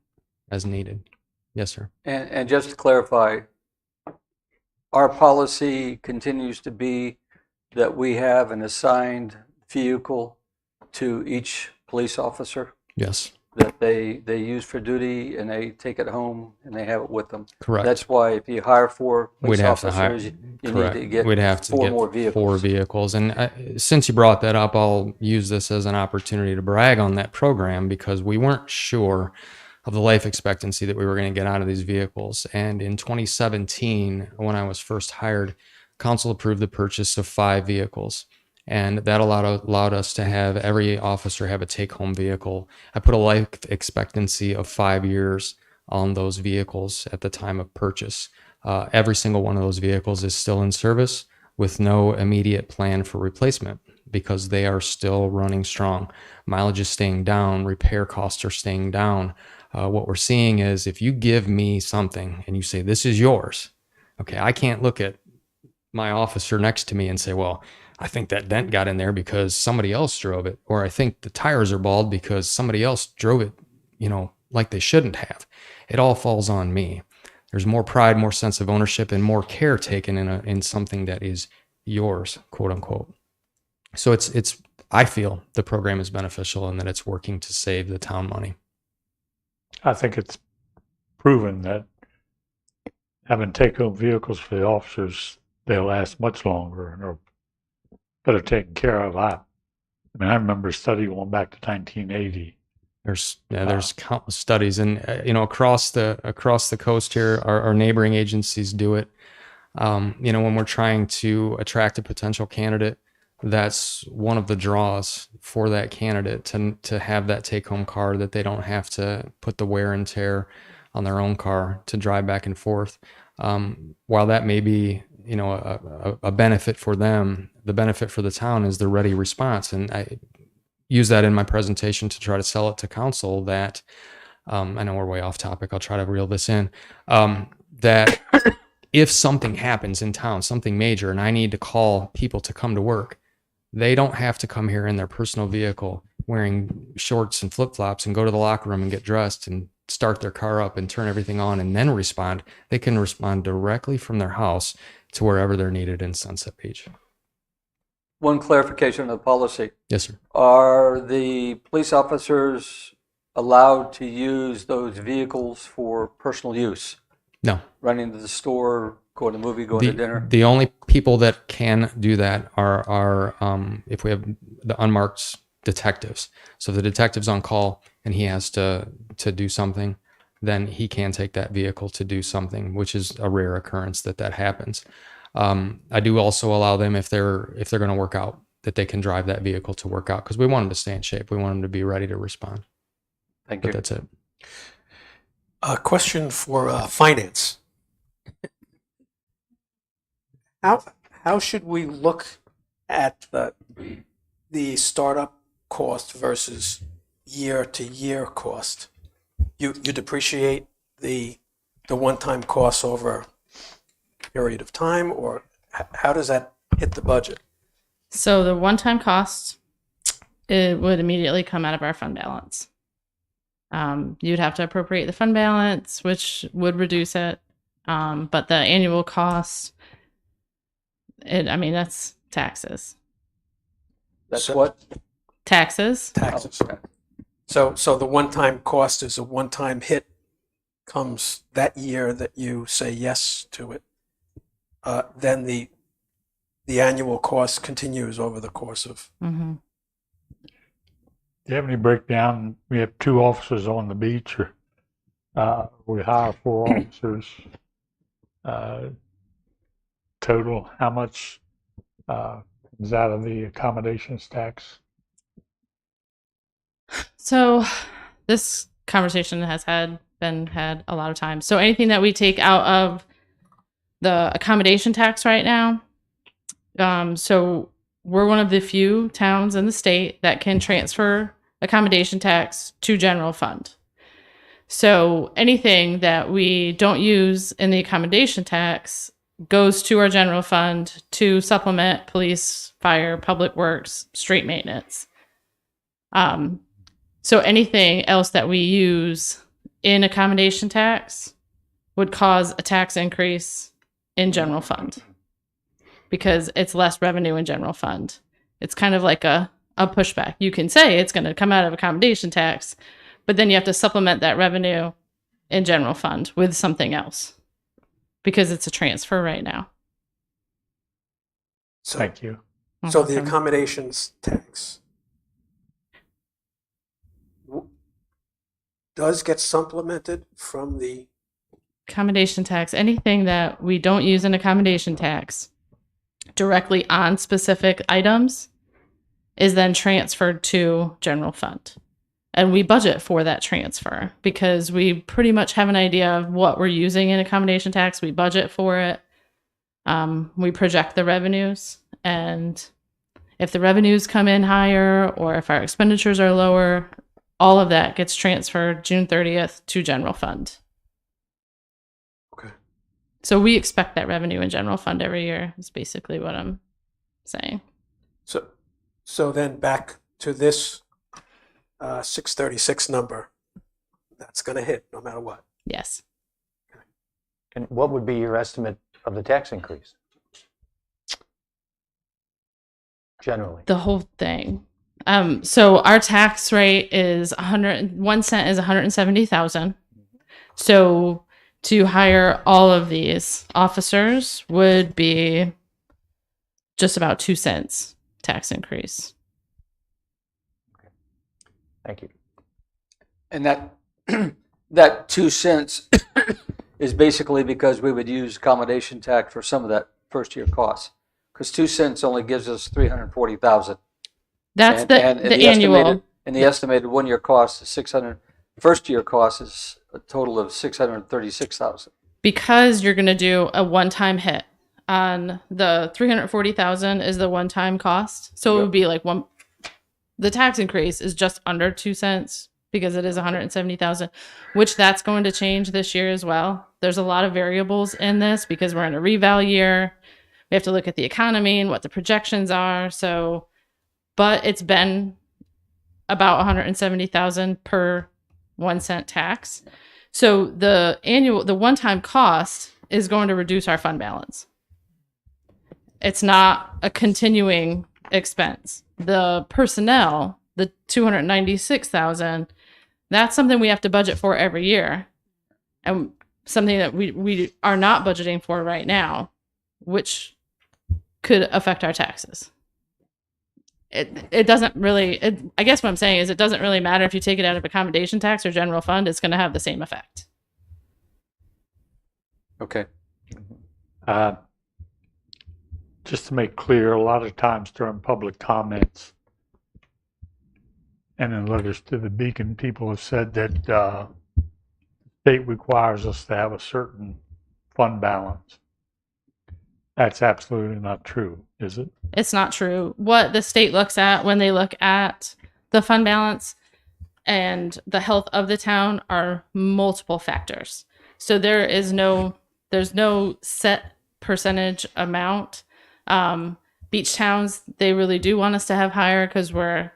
as needed. Yes, sir. And just to clarify, our policy continues to be that we have an assigned vehicle to each police officer Yes, that they use for duty, and they take it home and they have it with them. correct. That's why if you hire 4 police We'd have to hire- officers, you Correct. need to get We'd have to 4 get more vehicles. 4 vehicles. And since you brought that up, I'll use this as an opportunity to brag on that program, because we weren't sure of the life expectancy that we were going to get out of these vehicles. And in 2017, when I was first hired, council approved the purchase of 5 vehicles. And that allowed us to have every officer have a take-home vehicle. I put a life expectancy of 5 years on those vehicles at the time of purchase. Every single one of those vehicles is still in service with no immediate plan for replacement, because they are still running strong. Mileage is staying down, repair costs are staying down. What we're seeing is, if you give me something and you say, this is yours, okay, I can't look at my officer next to me and say, well, I think that dent got in there because somebody else drove it, or I think the tires are bald because somebody else drove it, like they shouldn't have. It all falls on me. There's more pride, more sense of ownership, and more care taken in something that is yours, quote unquote. So I feel the program is beneficial and that it's working to save the town money. I think it's proven that having take-home vehicles for the officers, they'll last much longer and are better taken care of. I I remember a study going back to 1980. There's countless studies, and across the coast here, our neighboring agencies do it. When we're trying to attract a potential candidate, that's one of the draws for that candidate to have that take-home car, that they don't have to put the wear and tear on their own car to drive back and forth. While that may be a benefit for them, the benefit for the town is the ready response. And I use that in my presentation to try to sell it to council that, I know we're way off topic, I'll try to reel this in, that if something happens in town, something major, and I need to call people to come to work, they don't have to come here in their personal vehicle wearing shorts and flip-flops and go to the locker room and get dressed and start their car up and turn everything on and then respond. They can respond directly from their house to wherever they're needed in Sunset Beach. One clarification of the policy. Yes, sir. Are the police officers allowed to use those vehicles for personal use? No. Running to the store, going to the movie, going to dinner? The only people that can do that are if we have the unmarked detectives. So if the detective's on call and he has to do something, then he can take that vehicle to do something, which is a rare occurrence that happens. I do also allow them, if they're going to work out, that they can drive that vehicle to work out, because we want them to stay in shape. We want them to be ready to respond. Thank you. But that's it. A question for finance. How should we look at the startup cost versus year-to-year cost? You depreciate the one-time costs over a period of time, or how does that hit the budget? So the one-time cost, it would immediately come out of our fund balance. You'd have to appropriate the fund balance, which would reduce it. But the annual cost, that's taxes. That's So- what? Taxes. Taxes. Okay. So the one-time cost is a one-time hit, comes that year that you say yes to it. Then the annual cost continues over the course of. Mm-hmm. Do you have any breakdown? We have 2 officers on the beach, or we hire 4 officers. Total, how much is out of the accommodations tax? So this conversation been had a lot of times. So anything that we take out of the accommodation tax right now, so we're one of the few towns in the state that can transfer accommodation tax to general fund. So anything that we don't use in the accommodation tax goes to our general fund to supplement police, fire, public works, street maintenance. So anything else that we use in accommodation tax would cause a tax increase in general fund, because it's less revenue in general fund. It's kind of like a pushback. You can say it's going to come out of accommodation tax, but then you have to supplement that revenue in general fund with something else, because it's a transfer right now. So, Thank you. so the accommodations tax does get supplemented from the. Accommodation tax, anything that we don't use in accommodation tax directly on specific items is then transferred to general fund. And we budget for that transfer because we pretty much have an idea of what we're using in accommodation tax. We budget for it. We project the revenues, and if the revenues come in higher or if our expenditures are lower, all of that gets transferred June 30th to general fund. Okay. So we expect that revenue in general fund every year is basically what I'm saying. So then back to this 636 number. That's going to hit no matter what. Yes. And what would be your estimate of the tax increase? Generally. The whole thing. So our tax rate is 1 cent is 170,000. So to hire all of these officers would be just about 2 cents tax increase. Thank you. And that, that 2 cents is basically because we would use accommodation tax for some of that first year cost. Because 2 cents only gives us 340,000. That's the annual. Estimated, and the estimated 1 year cost is 600. First year cost is a total of 636,000. Because you're going to do a one-time hit on the 340,000 is the one-time cost. So it would be like the tax increase is just under 2 cents because it is 170,000, which that's going to change this year as well. There's a lot of variables in this because we're in a reval year. We have to look at the economy and what the projections are. So, but it's been about 170,000 per 1 cent tax. So the one-time cost is going to reduce our fund balance. It's not a continuing expense. The personnel, the 296,000, that's something we have to budget for every year, and something that we are not budgeting for right now, which could affect our taxes. It doesn't really, I guess what I'm saying is it doesn't really matter if you take it out of accommodation tax or general fund, it's going to have the same effect. Okay. Just to make clear, a lot of times during public comments and in letters to the Beacon, people have said that the state requires us to have a certain fund balance. That's absolutely not true, is it? It's not true. What the state looks at when they look at the fund balance and the health of the town are multiple factors. So there's no set percentage amount. Beach towns, they really do want us to have higher because we're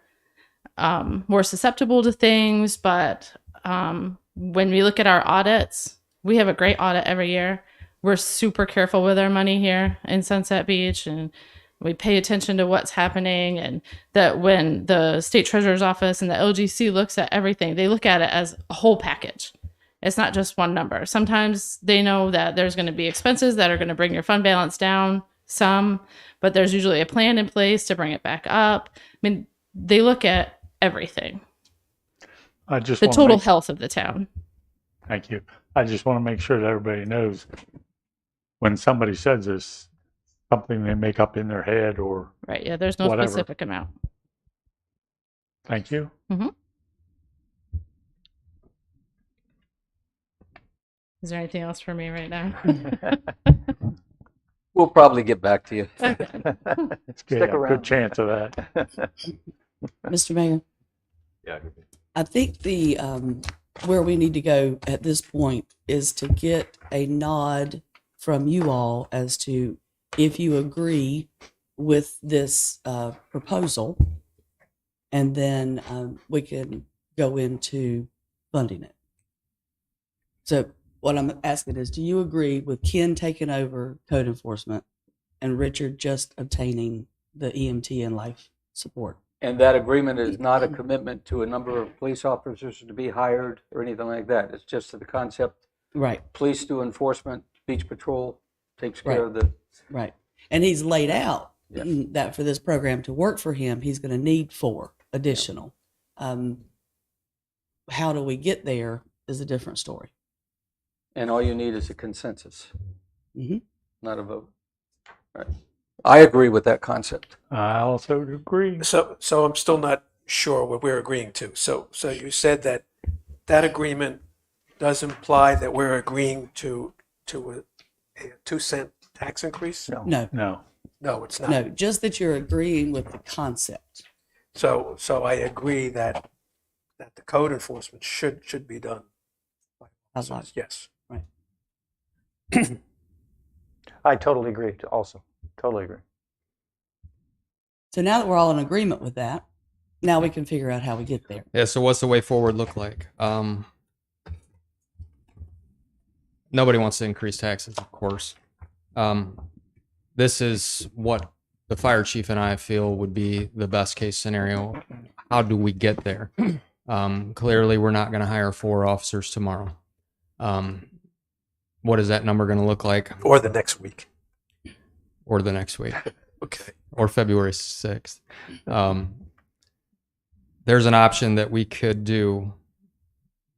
more susceptible to things. But when we look at our audits, we have a great audit every year. We're super careful with our money here in Sunset Beach, and we pay attention to what's happening. And that when the state treasurer's office and the LGC looks at everything, they look at it as a whole package. It's not just one number. Sometimes they know that there's going to be expenses that are going to bring your fund balance down some, but there's usually a plan in place to bring it back up. I mean, they look at everything. I just The wanna total make- health of the town. Thank you. I just want to make sure that everybody knows when somebody says this, something they make up in their head or, Right. Yeah. There's no Whatever. specific amount. thank you. Is there anything else for me right now? We'll probably get back to you. It's good. Stick around. Good chance of that. Mr. Mayor, Yeah. I think the where we need to go at this point is to get a nod from you all as to if you agree with this proposal, and then we can go into funding it. So what I'm asking is, do you agree with Ken taking over code enforcement and Richard just obtaining the EMT and life support? And that agreement is not a commitment to a number of police officers to be hired or anything like that. It's just the concept. Right, Police do enforcement, beach patrol takes care of the. right. And he's laid out Yeah. that for this program to work for him, he's going to need 4 additional. How do we get there is a different story. And all you need is a consensus, Mhm. not a vote. Right. I agree with that concept. I also agree. So I'm still not sure what we're agreeing to. So you said that agreement does imply that we're agreeing to a 2 cent tax increase? No. No, No. No, it's not. no, just that you're agreeing with the concept. So I agree that the code enforcement should be done. I like, Yes. I totally agree. Also, totally agree. so now that we're all in agreement with that, now we can figure out how we get there. Yeah. So what's the way forward look like? nobody wants to increase taxes, of course. This is what the fire chief and I feel would be the best case scenario. How do we get there? Clearly, we're not going to hire 4 officers tomorrow. What is that number going to look like? Or the next week. Or the next week? Okay. Or February 6th. There's an option that we could do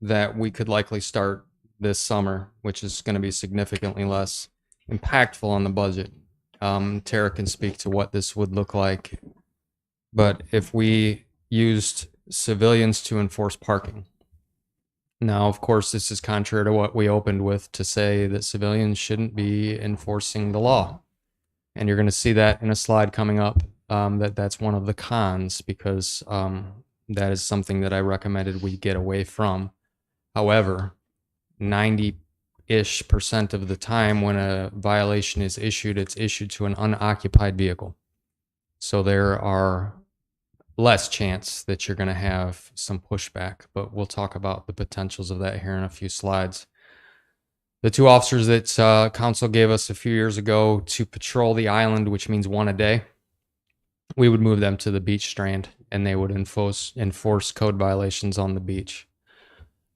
that we could likely start this summer, which is going to be significantly less impactful on the budget. Tara can speak to what this would look like. But if we used civilians to enforce parking. Now, of course, this is contrary to what we opened with, to say that civilians shouldn't be enforcing the law. And you're going to see that in a slide coming up, that's one of the cons, because that is something that I recommended we get away from. However, 90-ish% of the time when a violation is issued, it's issued to an unoccupied vehicle. So there are less chance that you're going to have some pushback, but we'll talk about the potentials of that here in a few slides. The 2 officers that council gave us a few years ago to patrol the island, which means 1 a day, we would move them to the beach strand, and they would enforce code violations on the beach.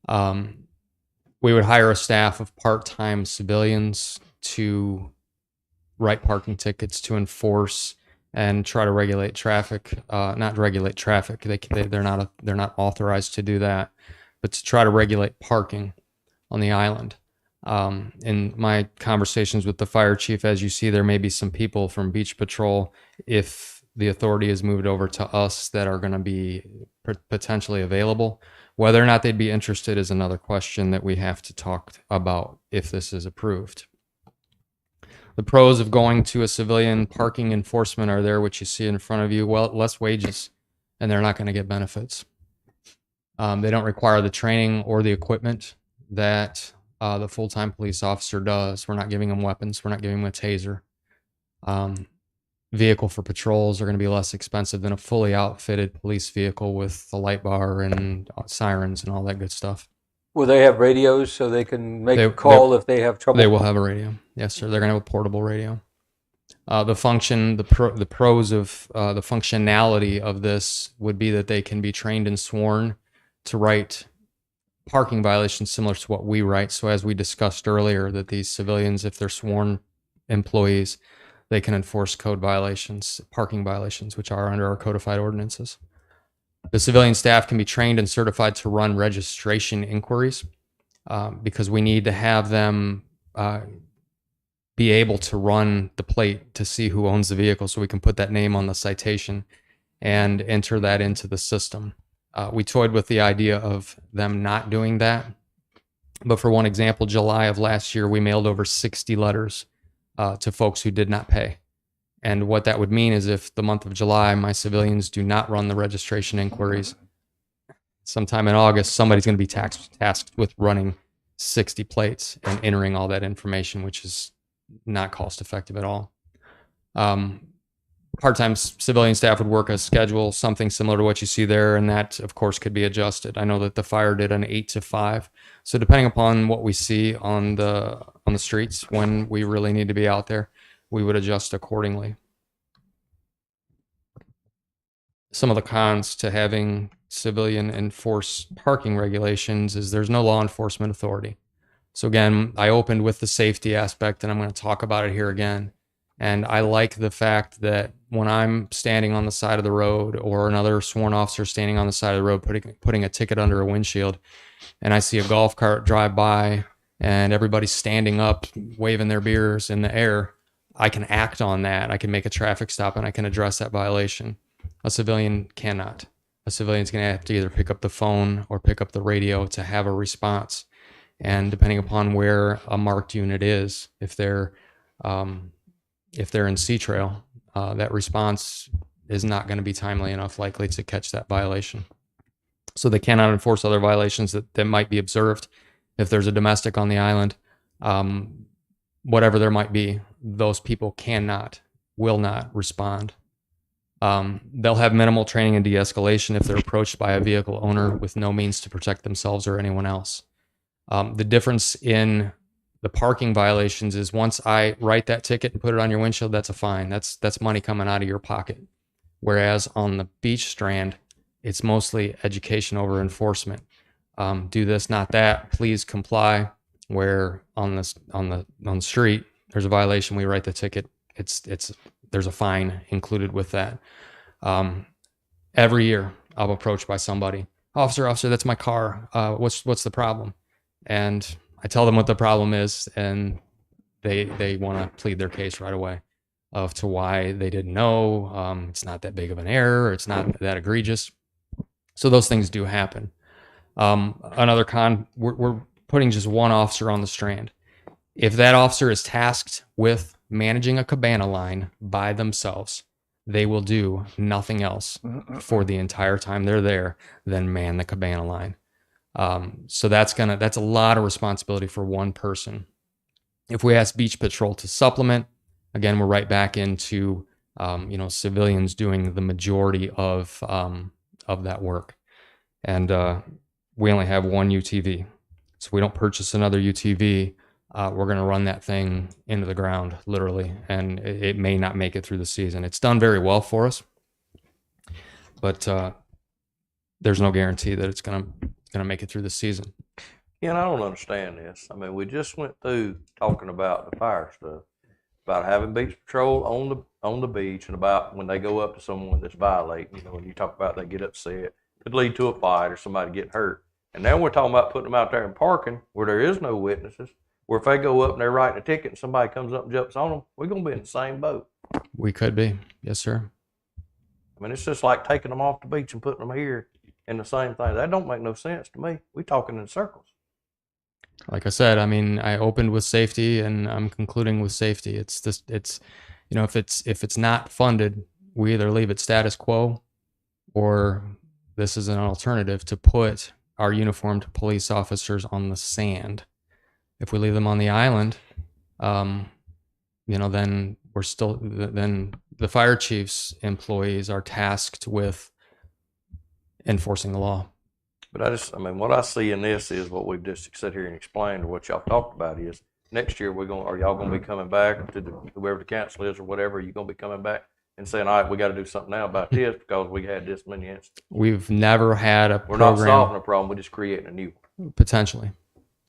We would hire a staff of part-time civilians to write parking tickets, to enforce and try to regulate traffic. Not regulate traffic; they're not authorized to do that, but to try to regulate parking on the island. In my conversations with the fire chief, as you see, there may be some people from Beach Patrol, if the authority is moved over to us, that are going to be potentially available. Whether or not they'd be interested is another question that we have to talk about if this is approved. The pros of going to a civilian parking enforcement are there, which you see in front of you. Well, less wages, and they're not going to get benefits. They don't require the training or the equipment that the full-time police officer does. We're not giving them weapons. We're not giving them a taser. Vehicle for patrols are going to be less expensive than a fully outfitted police vehicle with a light bar and sirens and all that good stuff. Will they have radios so they can make a call if they have trouble? They will have a radio. Yes, sir. They're going to have a portable radio. The pros of the functionality of this would be that they can be trained and sworn to write parking violations similar to what we write. So as we discussed earlier, that these civilians, if they're sworn employees, they can enforce code violations, parking violations, which are under our codified ordinances. The civilian staff can be trained and certified to run registration inquiries, because we need to have them be able to run the plate to see who owns the vehicle, so we can put that name on the citation and enter that into the system. We toyed with the idea of them not doing that. But for one example, July of last year, we mailed over 60 letters to folks who did not pay. And what that would mean is if the month of July, my civilians do not run the registration inquiries, sometime in August, somebody's going to be tasked with running 60 plates and entering all that information, which is not cost effective at all. Part-time civilian staff would work a schedule, something similar to what you see there, and that, of course, could be adjusted. I know that the fire did an 8 to 5. So depending upon what we see on the streets, when we really need to be out there, we would adjust accordingly. Some of the cons to having civilian enforce parking regulations is there's no law enforcement authority. So again, I opened with the safety aspect, and I'm going to talk about it here again. And I like the fact that when I'm standing on the side of the road, or another sworn officer standing on the side of the road putting a ticket under a windshield, and I see a golf cart drive by and everybody's standing up waving their beers in the air, I can act on that. I can make a traffic stop and I can address that violation. A civilian cannot. A cilian's going to have to either pick up the phone or pick up the radio to have a response. And depending upon where a marked unit is, if they're in C-Trail, that response is not going to be timely enough likely to catch that violation. So they cannot enforce other violations that might be observed. If there's a domestic on the island, whatever there might be, those people will not respond. They'll have minimal training and de-escalation if they're approached by a vehicle owner with no means to protect themselves or anyone else. The difference in The parking violations is once I write that ticket and put it on your windshield, that's a fine. That's money coming out of your pocket. Whereas on the beach strand, it's mostly education over enforcement. Do this, not that. Please comply. Where on the street, there's a violation. We write the ticket. There's a fine included with that. Every year, I'm approached by somebody. Officer, that's my car. What's the problem? And I tell them what the problem is, and they want to plead their case right away to why they didn't know. It's not that big of an error. It's not that egregious. So those things do happen. Another we're putting just one officer on the strand. If that officer is tasked with managing a cabana line by themselves, they will do nothing else for the entire time they're there than man the cabana line. So that's a lot of responsibility for one person. If we ask Beach Patrol to supplement, again, we're right back into civilians doing the majority of that work. And we only have one UTV. So we don't purchase another UTV. We're going to run that thing into the ground, literally, and it may not make it through the season. It's done very well for us, but there's no guarantee that it's going to make it through the season. Yeah, and I don't understand this. I mean, we just went through talking about the fire stuff, about having beach patrol on the beach, and about when they go up to someone that's violating. When you talk about they get upset, could lead to a fight or somebody getting hurt. And now we're talking about putting them out there in parking where there is no witnesses. Where if they go up and they're writing a ticket and somebody comes up and jumps on them, we're going to be in the same boat. We could be, yes, sir. I mean, it's just like taking them off the beach and putting them here in the same thing. That don't make no sense to me. We're talking in circles. Like I said, I mean, I opened with safety and I'm concluding with safety. It's if it's not funded, we either leave it status quo, or this is an alternative to put our uniformed police officers on the sand. If we leave them on the island, then then the fire chief's employees are tasked with enforcing the law. But what I see in this is what we've just sat here and explained, or what y'all talked about is next year are y'all going to be coming back to whoever the council is or whatever, you're going to be coming back and saying, all right, we got to do something now about this because we had this many incidents. We've never had a We're program. not solving a problem, we're just creating a new one. Potentially.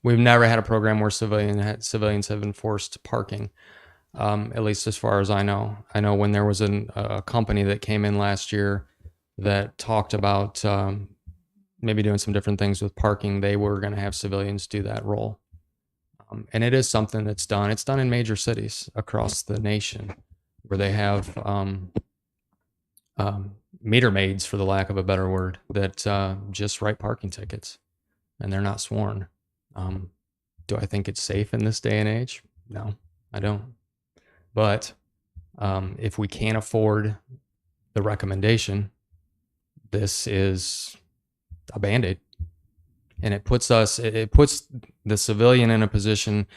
We've never had a program where civilians have enforced parking, at least as far as I know. I know when there was a company that came in last year that talked about maybe doing some different things with parking, they were going to have civilians do that role. And it is something that's done. It's done in major cities across the nation where they have meter maids, for the lack of a better word, that just write parking tickets, and they're not sworn. Do I think it's safe in this day and age? No, I don't. But if we can't afford the recommendation, this is a Band-Aid. And it puts the civilian in a position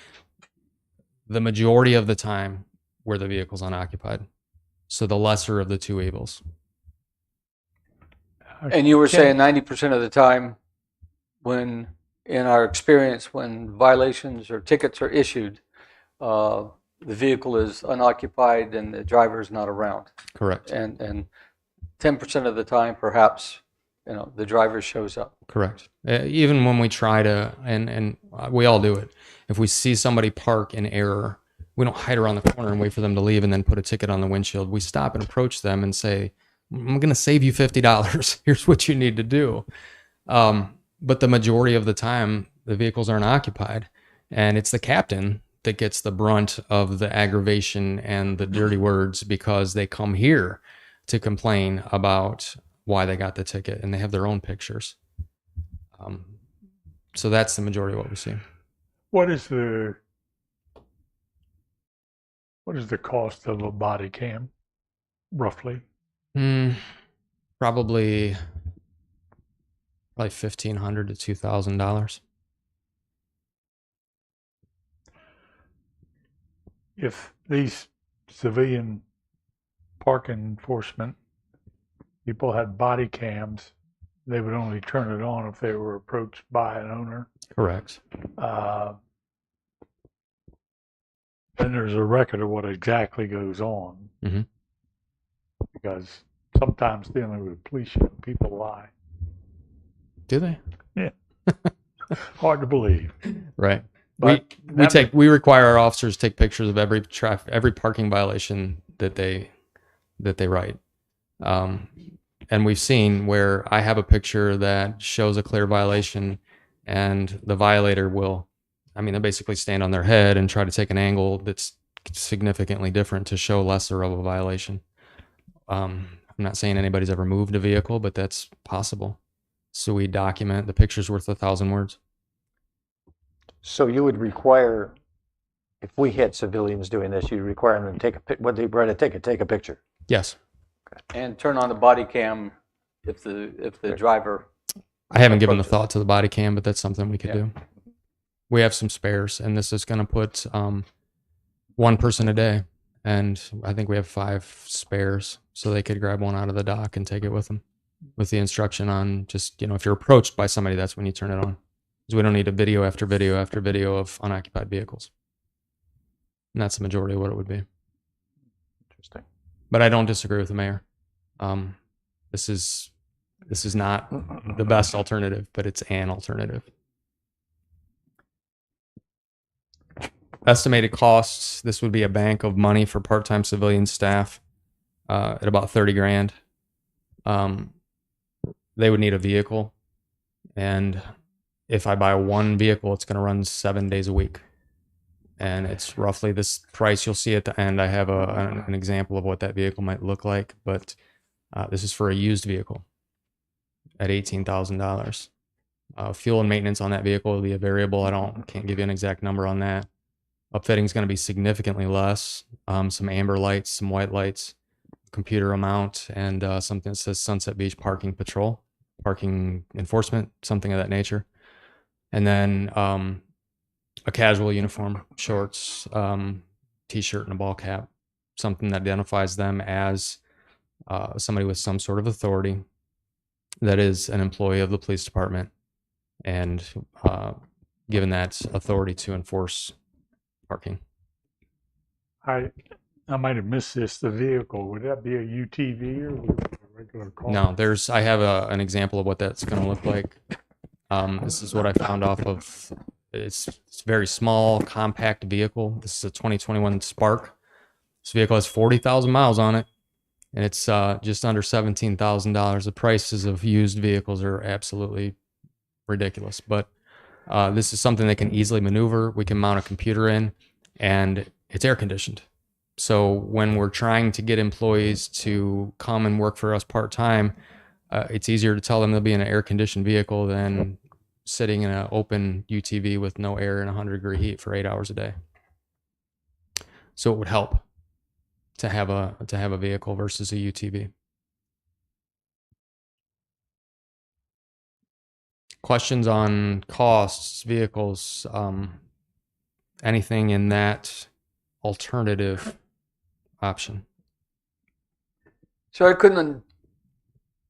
the majority of the time where the vehicle's unoccupied. So the lesser of the two evils. And you were saying 90% of the time, when, in our experience, when violations or tickets are issued, the vehicle is unoccupied and the driver is not around. Correct. And 10% of the time, perhaps, the driver shows up. Correct. Even when we try to, and we all do it, if we see somebody park in error, we don't hide around the corner and wait for them to leave and then put a ticket on the windshield. We stop and approach them and say, I'm going to save you $50. Here's what you need to do. But the majority of the time, the vehicles aren't occupied. And it's the captain that gets the brunt of the aggravation and the dirty words, because they come here to complain about why they got the ticket, and they have their own pictures. So that's the majority of what we see. What is the cost of a body cam, roughly? Probably $1,500 to $2,000. If these civilian parking enforcement people had body cams, they would only turn it on if they were approached by an owner. Correct. then there's a record of what exactly goes on. Mhm. Because sometimes dealing with police, people lie. Do they? Hard to believe. Right. But We require our officers to take pictures of every parking violation that they write. And we've seen where I have a picture that shows a clear violation, and the violator will, they'll basically stand on their head and try to take an angle that's significantly different to show lesser of a violation. I'm not saying anybody's ever moved a vehicle, but that's possible. So we document. The picture's worth 1,000 words. So you would require, if we had civilians doing this, you'd require them to take when they write a ticket, take a picture. Yes. And turn on the body cam if the driver. I haven't given the thought to the body cam, but that's something we could Yeah. do. We have some spares, and this is going to put one person a day. And I think we have 5 spares, so they could grab one out of the dock and take it with them, with the instruction on just, if you're approached by somebody, that's when you turn it on. Because we don't need a video after video after video of unoccupied vehicles. And that's the majority of what it would be. Interesting. But I don't disagree with the mayor. This is not the best alternative, but it's an alternative. Estimated costs, this would be a bank of money for part-time civilian staff at about 30 grand. They would need a vehicle. And if I buy one vehicle, it's going to run 7 days a week. And it's roughly this price you'll see at the end. I have an example of what that vehicle might look like, but this is for a used vehicle at $18,000. Fuel and maintenance on that vehicle will be a variable. Can't give you an exact number on that. Upfitting is going to be significantly less. Some amber lights, some white lights, computer amount, and something that says Sunset Beach Parking Patrol, parking enforcement, something of that nature. And then a casual uniform, shorts, t-shirt, and a ball cap, something that identifies them as somebody with some sort of authority that is an employee of the police department and given that authority to enforce parking. I might have missed this. The vehicle, would that be a UTV or would it be a regular car? No, I have an example of what that's going to look like. This is what I found off of. It's a very small, compact vehicle. This is a 2021 Spark. This vehicle has 40,000 miles on it, and it's just under $17,000. The prices of used vehicles are absolutely ridiculous, but this is something they can easily maneuver. We can mount a computer in, and it's air conditioned. So when we're trying to get employees to come and work for us part-time, it's easier to tell them they'll be in an air-conditioned vehicle than sitting in an open UTV with no air and 100-degree heat for 8 hours a day. So it would help to have a vehicle versus a UTV. Questions on costs, vehicles, anything in that alternative option? So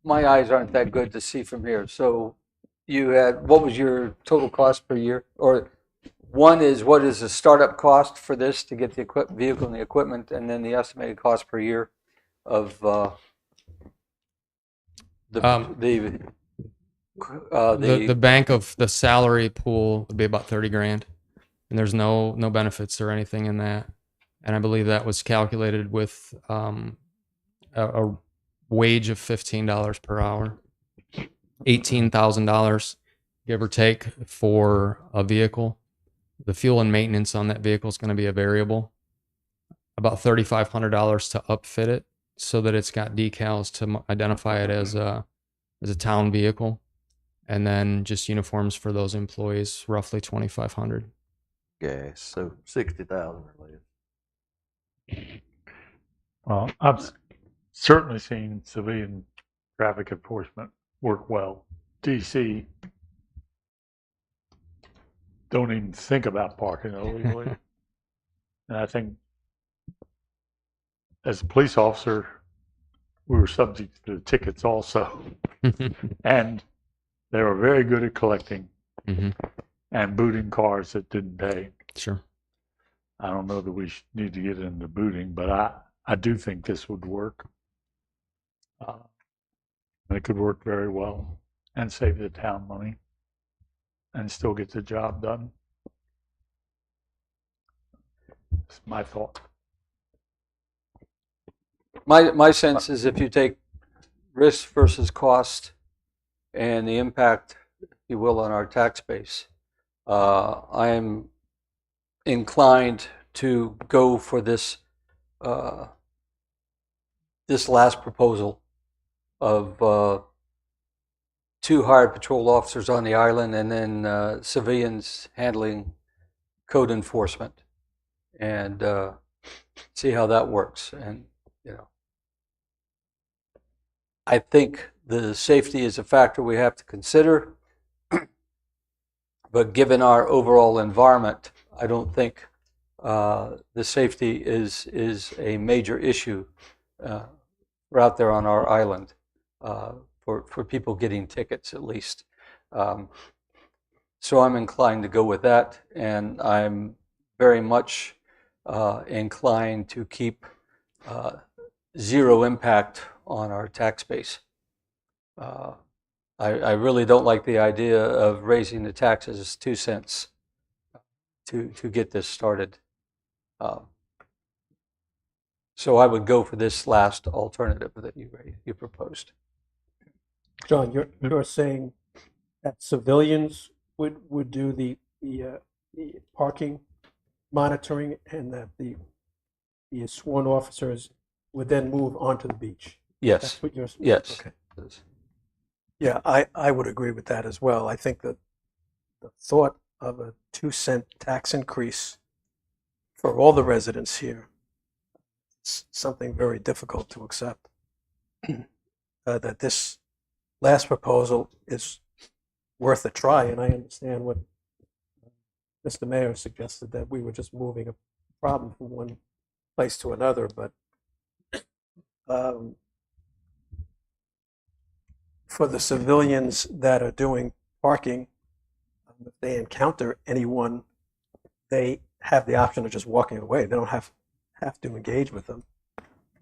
my eyes aren't that good to see from here. So what was your total cost per year? Or one is, what is the startup cost for this to get the vehicle and the equipment, and then the estimated cost per year of the bank of the salary pool would be about 30 grand, and there's no benefits or anything in that. And I believe that was calculated with a wage of $15 per hour, $18,000 give or take for a vehicle. The fuel and maintenance on that vehicle is going to be a variable. About $3,500 to upfit it so that it's got decals to identify it as a town vehicle. And then just uniforms for those employees, roughly $2,500. Gas, so 60,000 or less. Well, I've certainly seen civilian traffic enforcement work well. DC don't even think about parking illegally. And I think as a police officer, we were subject to tickets also. And they were very good at collecting Mm-hmm. and booting cars that didn't pay. Sure. I don't know that we need to get into booting, but I do think this would work. And it could work very well and save the town money and still get the job done. That's my thought. My sense is if you take risk versus cost and the impact, if you will, on our tax base, I am inclined to go for this this last proposal of 2 hired patrol officers on the island and then civilians handling code enforcement, and see how that works. And I think the safety is a factor we have to consider, but given our overall environment, I don't think the safety is a major issue out there on our island for people getting tickets, at least. So I'm inclined to go with that, and I'm very much inclined to keep zero impact on our tax base. I really don't like the idea of raising the taxes 2 cents to get this started. So I would go for this last alternative that you proposed. John, you're saying that civilians would do the parking monitoring, and that the sworn officers would then move onto the beach. Yes. That's what you're. Yes. Okay. Yeah, I would agree with that as well. I think that the thought of a 2-cent tax increase for all the residents here is something very difficult to accept. That this last proposal is worth a try, and I understand what Mr. Mayor suggested, that we were just moving a problem from one place to another, but for the civilians that are doing parking, if they encounter anyone, they have the option of just walking away. They don't have to engage with them.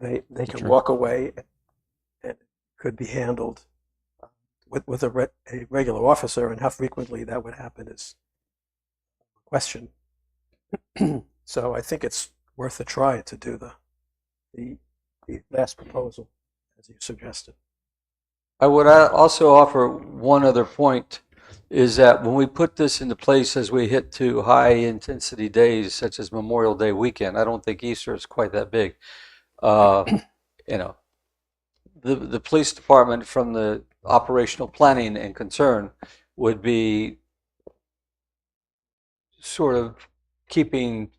They can Sure. walk away, and it could be handled with a regular officer, and how frequently that would happen is a question. So I think it's worth a try to do the last proposal as you suggested. I would also offer one other point, is that when we put this into place as we hit to high intensity days such as Memorial Day weekend, I don't think Easter is quite that big. The police department, from the operational planning and concern, would be sort of keeping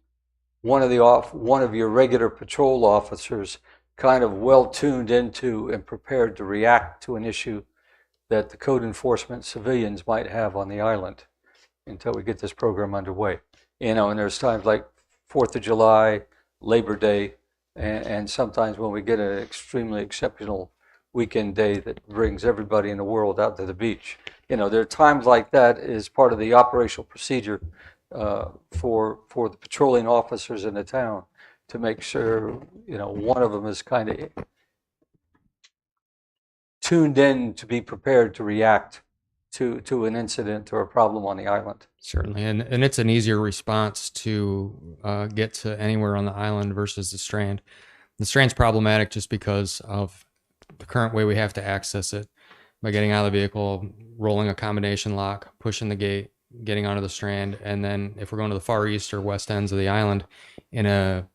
one of your regular patrol officers kind of well tuned into and prepared to react to an issue that the code enforcement civilians might have on the island until we get this program underway. And there's times like 4th of July, Labor Day, and sometimes when we get an extremely exceptional weekend day that brings everybody in the world out to the beach. There are times like that as part of the operational procedure for the patrolling officers in the town, to make sure one of them is kind of tuned in to be prepared to react to an incident or a problem on the island. Certainly, and it's an easier response to get to anywhere on the island versus the Strand. The Strand's problematic just because of the current way we have to access it, by getting out of the vehicle, rolling a combination lock, pushing the gate, getting onto the Strand, and then if we're going to the far east or west ends of the island in a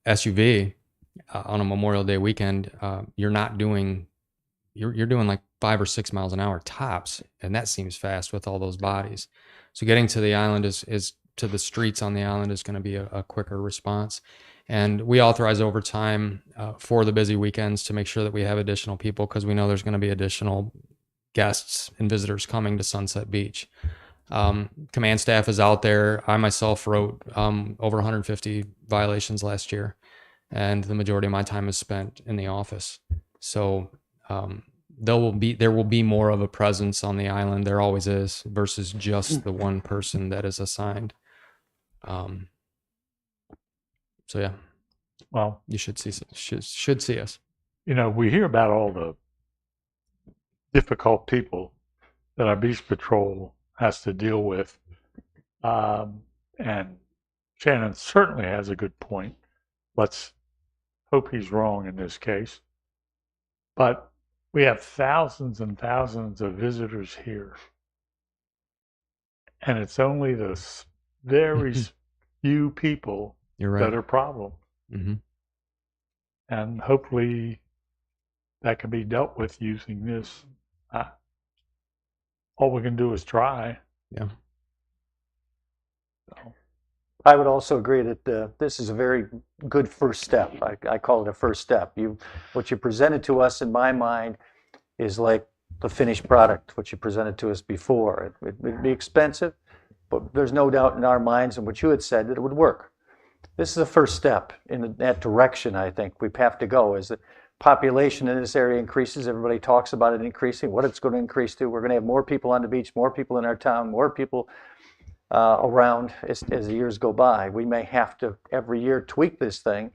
SUV on a Memorial Day weekend, you're doing like 5 or 6 miles an hour tops, and that seems fast with all those bodies. So getting to the island is to the streets on the island is going to be a quicker response. And we authorize overtime for the busy weekends to make sure that we have additional people, because we know there's going to be additional guests and visitors coming to Sunset Beach. Command staff is out there. I myself wrote over 150 violations last year, and the majority of my time is spent in the office. So there will be more of a presence on the island. There always is, versus just the one person that is assigned. So yeah, Well, you should see should see us. you know, we hear about all the difficult people that our beach patrol has to deal with. And Shannon certainly has a good point. Let's hope he's wrong in this case. But we have thousands and thousands of visitors here. And it's only the very few people You're right. that are problems. Hmm. And hopefully that can be dealt with using this. All we can do is try. Yeah. So, I would also agree that this is a very good first step. I call it a first step. What you presented to us, in my mind, is like the finished product, what you presented to us before. It'd be expensive, but there's no doubt in our minds, and what you had said, that it would work. This is the first step in that direction. I think we have to go. As the population in this area increases, everybody talks about it increasing. What it's going to increase to, we're going to have more people on the beach, more people in our town, more people around as the years go by. We may have to every year tweak this thing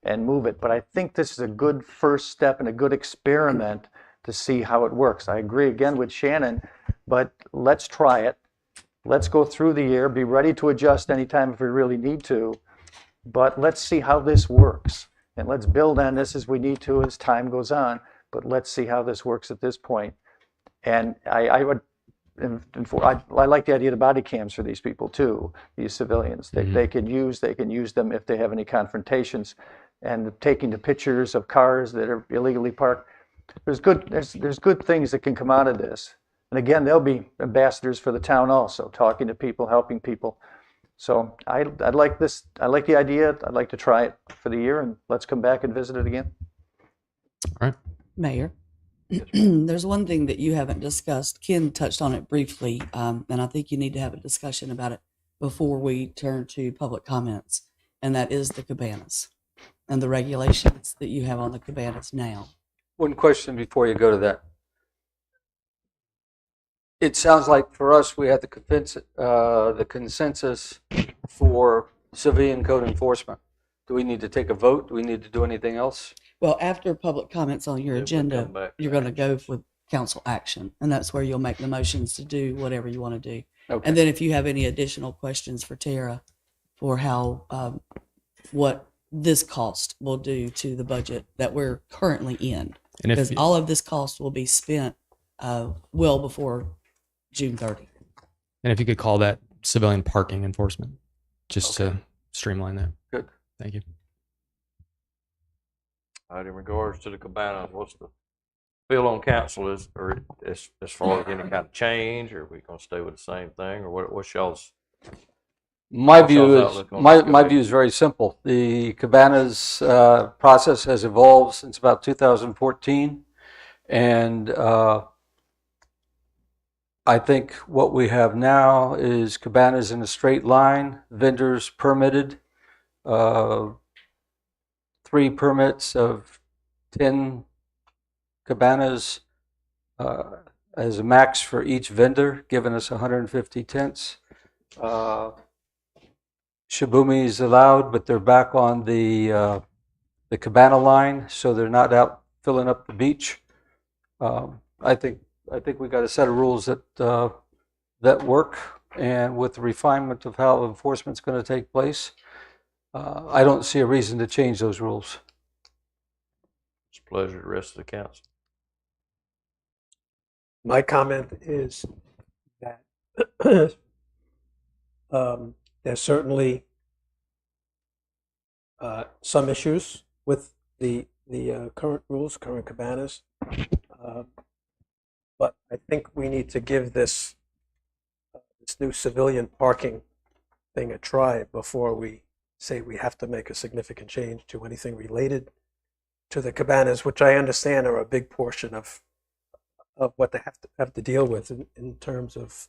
and move it, but I think this is a good first step and a good experiment to see how it works. I agree again with Shannon, but let's try it. Let's go through the year, be ready to adjust anytime if we really need to, but let's see how this works. And let's build on this as we need to as time goes on, but let's see how this works at this point. And I like the idea of the body cams for these people too, these civilians. They can use them if they have any confrontations, and taking the pictures of cars that are illegally parked. There's good things that can come out of this. And again, they'll be ambassadors for the town also, talking to people, helping people. So I like this. I like the idea. I'd like to try it for the year, and let's come back and visit it again. All right. Mayor, there's one thing that you haven't discussed. Ken touched on it briefly, and I think you need to have a discussion about it before we turn to public comments, and that is the cabanas and the regulations that you have on the cabanas now. One question before you go to that. It sounds like for us, we have the consensus for civilian code enforcement. Do we need to take a vote? Do we need to do anything else? Well, after public comments on your Then we agenda, come back to you're going to go actions. with council action, and that's where you'll make the motions to do whatever you want to do. Okay. And then if you have any additional questions for Tara for how, what this cost will do to the budget that we're currently in, And if because all of this cost will be spent well before June 30th. and if you could call that civilian parking enforcement, just to streamline that. Good. Thank you. All right, in regards to the cabanas, what's the feel on council or as far as any kind of change, or are we gonna stay with the same thing, or what's y'all's? My What's view y'all's is outlook on my this my committee? view is very simple. The cabanas process has evolved since about 2014, and I think what we have now is cabanas in a straight line, vendors permitted, 3 permits of 10 cabanas as a max for each vendor, giving us 150 tents. Shibumi is allowed, but they're back on the cabana line, so they're not out filling up the beach. I think we got a set of rules that work, and with the refinement of how enforcement's going to take place, I don't see a reason to change those rules. It's a pleasure to the rest of the council. My comment is that there's certainly some issues with the current rules, current cabanas, but I think we need to give this new civilian parking thing a try before we say we have to make a significant change to anything related to the cabanas, which I understand are a big portion of what they have to deal with in terms of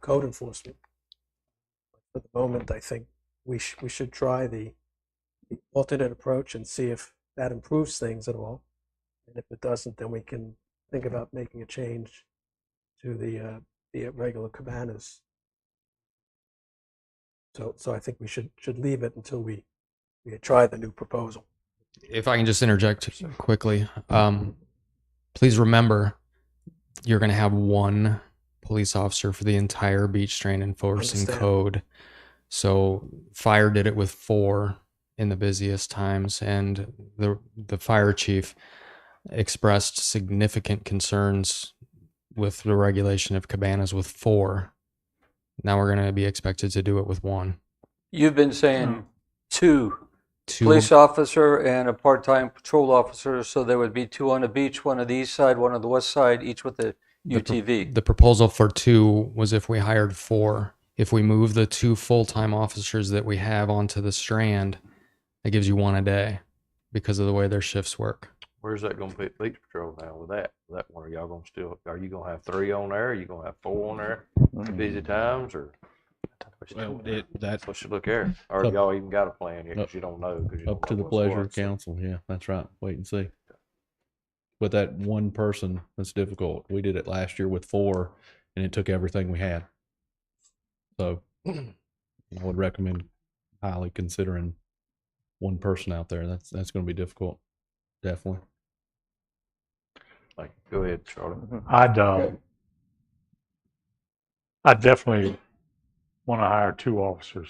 code enforcement. For the moment, I think we should try the alternate approach and see if that improves things at all. And if it doesn't, then we can think about making a change to the regular cabanas. So I think we should leave it until we we had tried the new proposal. If I can just interject quickly, please remember you're going to have one police officer for the entire beach strand enforcing Understand. code. So fire did it with 4 in the busiest times, and the fire chief expressed significant concerns with the regulation of cabanas with 4. Now we're going to be expected to do it with 1. You've been saying two 2 police officer and a part-time patrol officer, so there would be 2 on the beach, 1 on the east side, 1 on the west side, each with a UTV. The proposal for 2 was if we hired 4. If we move the 2 full-time officers that we have onto the strand, that gives you 1 a day because of the way their shifts work. Where's that gonna put beach patrol now with that? That one, are y'all gonna still, are you gonna have 3 on there? Are you gonna have 4 on there at busy times, or? Well, that's What should look there? Or Up- y'all even got a plan yet, cause you don't know, cause you don't up to know the what's pleasure what, of so. council. Yeah, that's right. Wait and see. But that one person, that's difficult. We did it last year with 4, and it took everything we had. So I would recommend highly considering one person out there. That's going to be difficult. Definitely. Like, go ahead, Charlie. I'd definitely want to hire 2 officers.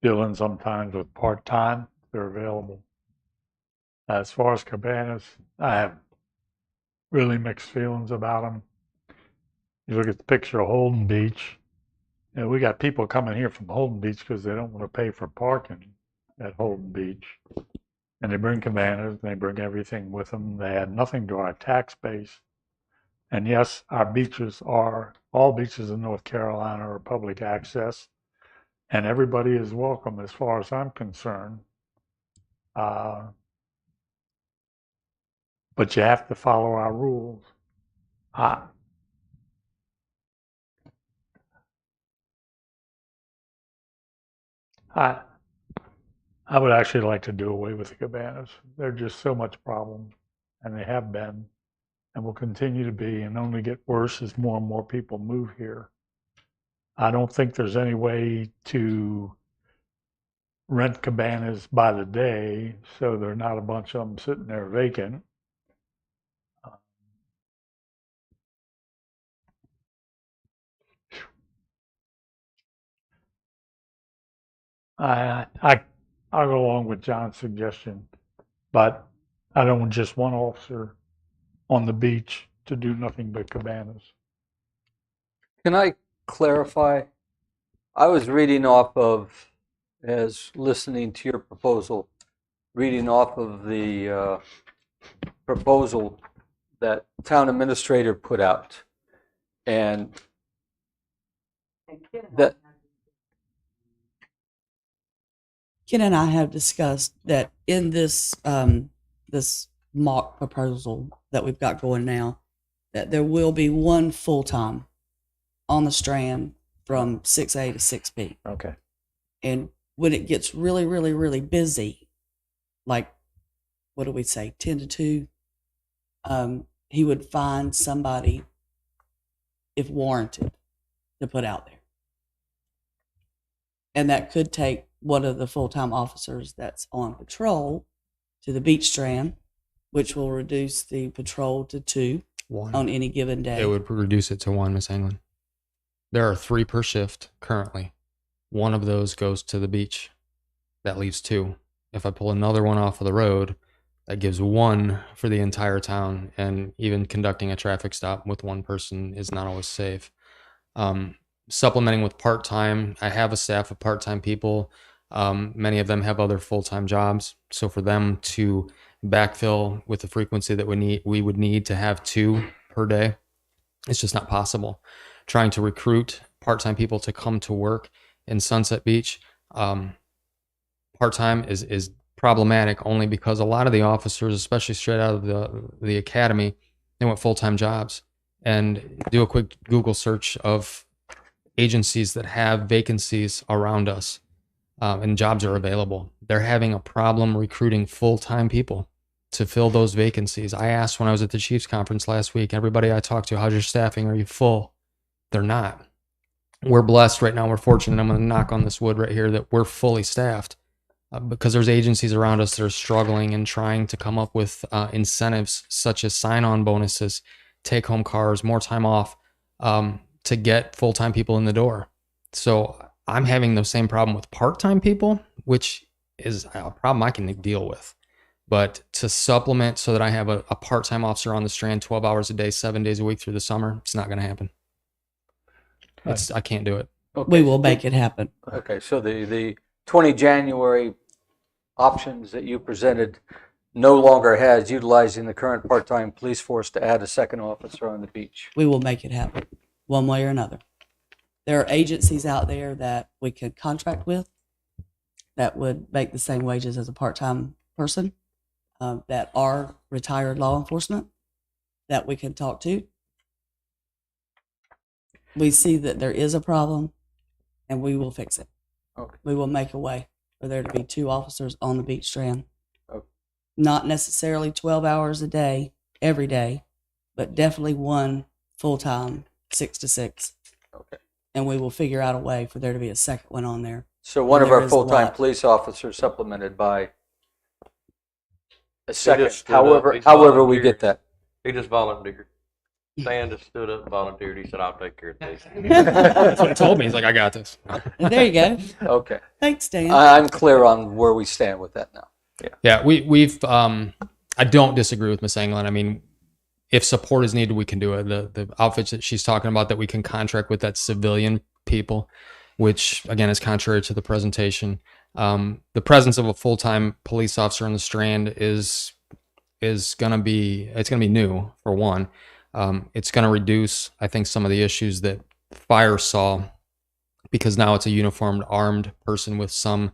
Dealing sometimes with part-time, they're available. As far as cabanas, I have really mixed feelings about them. You look at the picture of Holden Beach, and we got people coming here from Holden Beach because they don't want to pay for parking at Holden Beach. And they bring cabanas, they bring everything with them. They add nothing to our tax base. And yes, our beaches are, all beaches in North Carolina are public access, and everybody is welcome as far as I'm concerned. But you have to follow our rules. I would actually like to do away with the cabanas. They're just so much problem, and they have been, and will continue to be, and only get worse as more and more people move here. I don't think there's any way to rent cabanas by the day, so there are not a bunch of them sitting there vacant. I'll go along with John's suggestion, but I don't want just one officer on the beach to do nothing but cabanas. Can I clarify? I was reading off of, as listening to your proposal, reading off of the proposal that town administrator put out. And that, Ken and I have discussed that in this this mock proposal that we've got going now, that there will be 1 full-time on the strand from 6A to 6B. Okay. And when it gets really, really, really busy, like, what do we say, 10 to 2, he would find somebody, if warranted, to put out there. And that could take one of the full-time officers that's on patrol to the beach strand, which will reduce the patrol to 2 1. on any given day. It would reduce it to 1, Miss England. There are 3 per shift currently. 1 of those goes to the beach. That leaves 2. If I pull another one off of the road, that gives 1 for the entire town. And even conducting a traffic stop with 1 person is not always safe. Supplementing with part-time, I have a staff of part-time people. Many of them have other full-time jobs. So for them to backfill with the frequency that we would need to have 2 per day, it's just not possible. Trying to recruit part-time people to come to work in Sunset Beach, part-time is problematic only because a lot of the officers, especially straight out of the academy, they want full-time jobs. And do a quick Google search of agencies that have vacancies around us, and jobs are available. They're having a problem recruiting full-time people to fill those vacancies. I asked when I was at the Chiefs conference last week, everybody I talked to, how's your staffing? Are you full? They're not. we're blessed right now. We're fortunate. I'm going to knock on this wood right here that we're fully staffed because there's agencies around us that are struggling and trying to come up with incentives such as sign-on bonuses, take-home cars, more time off to get full-time people in the door. So I'm having the same problem with part-time people, which is a problem I can deal with. But to supplement so that I have a part-time officer on the Strand 12 hours a day, 7 days a week through the summer, it's not going to happen. I can't do it. We will make it happen. Okay, so the 20 January options that you presented no longer has utilizing the current part-time police force to add a second officer on the beach. We will make it happen one way or another. There are agencies out there that we could contract with that would make the same wages as a part-time person that are retired law enforcement that we can talk to. We see that there is a problem and we will fix it. Okay. We will make a way for there to be 2 officers on the beach Strand. Okay. Not necessarily 12 hours a day, every day, but definitely one full-time, 6 to 6. Okay. And we will figure out a way for there to be a second one on there. So one of There our is a full-time lot. police officers supplemented by a second, just stood up. however He's we get volunteered. that. He just volunteered. Stan just stood up and volunteered. He said, I'll take care of this. That's what he told me. He's like, I got this. There you go. Okay. Thanks, Dan. I'm clear on where we stand with that now. Yeah, we've I don't disagree with Miss Anglin. I mean, if support is needed, we can do it. The outfits that she's talking about that we can contract with, that civilian people, which again is contrary to the presentation. The presence of a full-time police officer on the Strand is gonna be new for one. It's gonna reduce, I think, some of the issues that fire saw, because now it's a uniformed armed person with some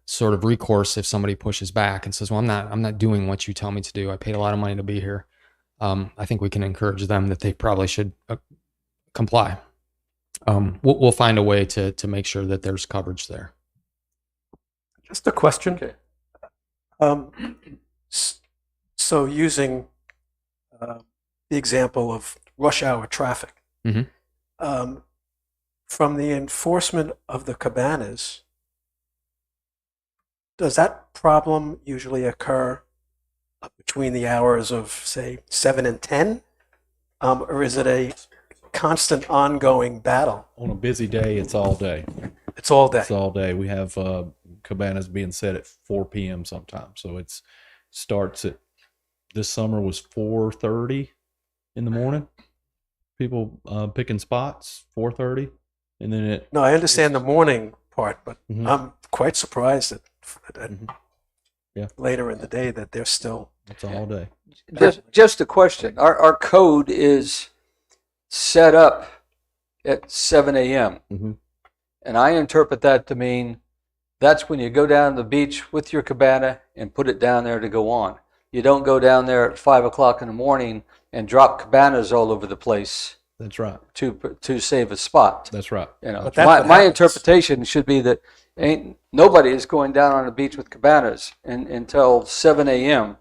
sort of recourse if somebody pushes back and says, well, I'm not doing what you tell me to do. I paid a lot of money to be here. I think we can encourage them that they probably should comply. We'll find a way to make sure that there's coverage there. Just a question. Okay. So using the example of rush hour traffic, Mhm. From the enforcement of the cabanas, does that problem usually occur between the hours of, say, 7 and 10? Or is it a constant ongoing battle? On a busy day, it's all day. It's all day. It's all day. We have cabanas being set at 4 p.m. sometimes. So it's starts at, this summer was 4:30 in the morning. People picking spots, 4:30. And then it, No, I understand the morning part, but Mhm. I'm quite surprised that Yeah. later in the day that they're still. it's all day. Just a question. Our code is set up at 7 a.m. Mhm. And I interpret that to mean that's when you go down to the beach with your cabana and put it down there to go on. You don't go down there at 5 o'clock in the morning and drop cabanas all over the place That's right. to save a spot. That's right. You know, But that's my what happens. interpretation should be that nobody is going down on the beach with cabanas until 7 a.m.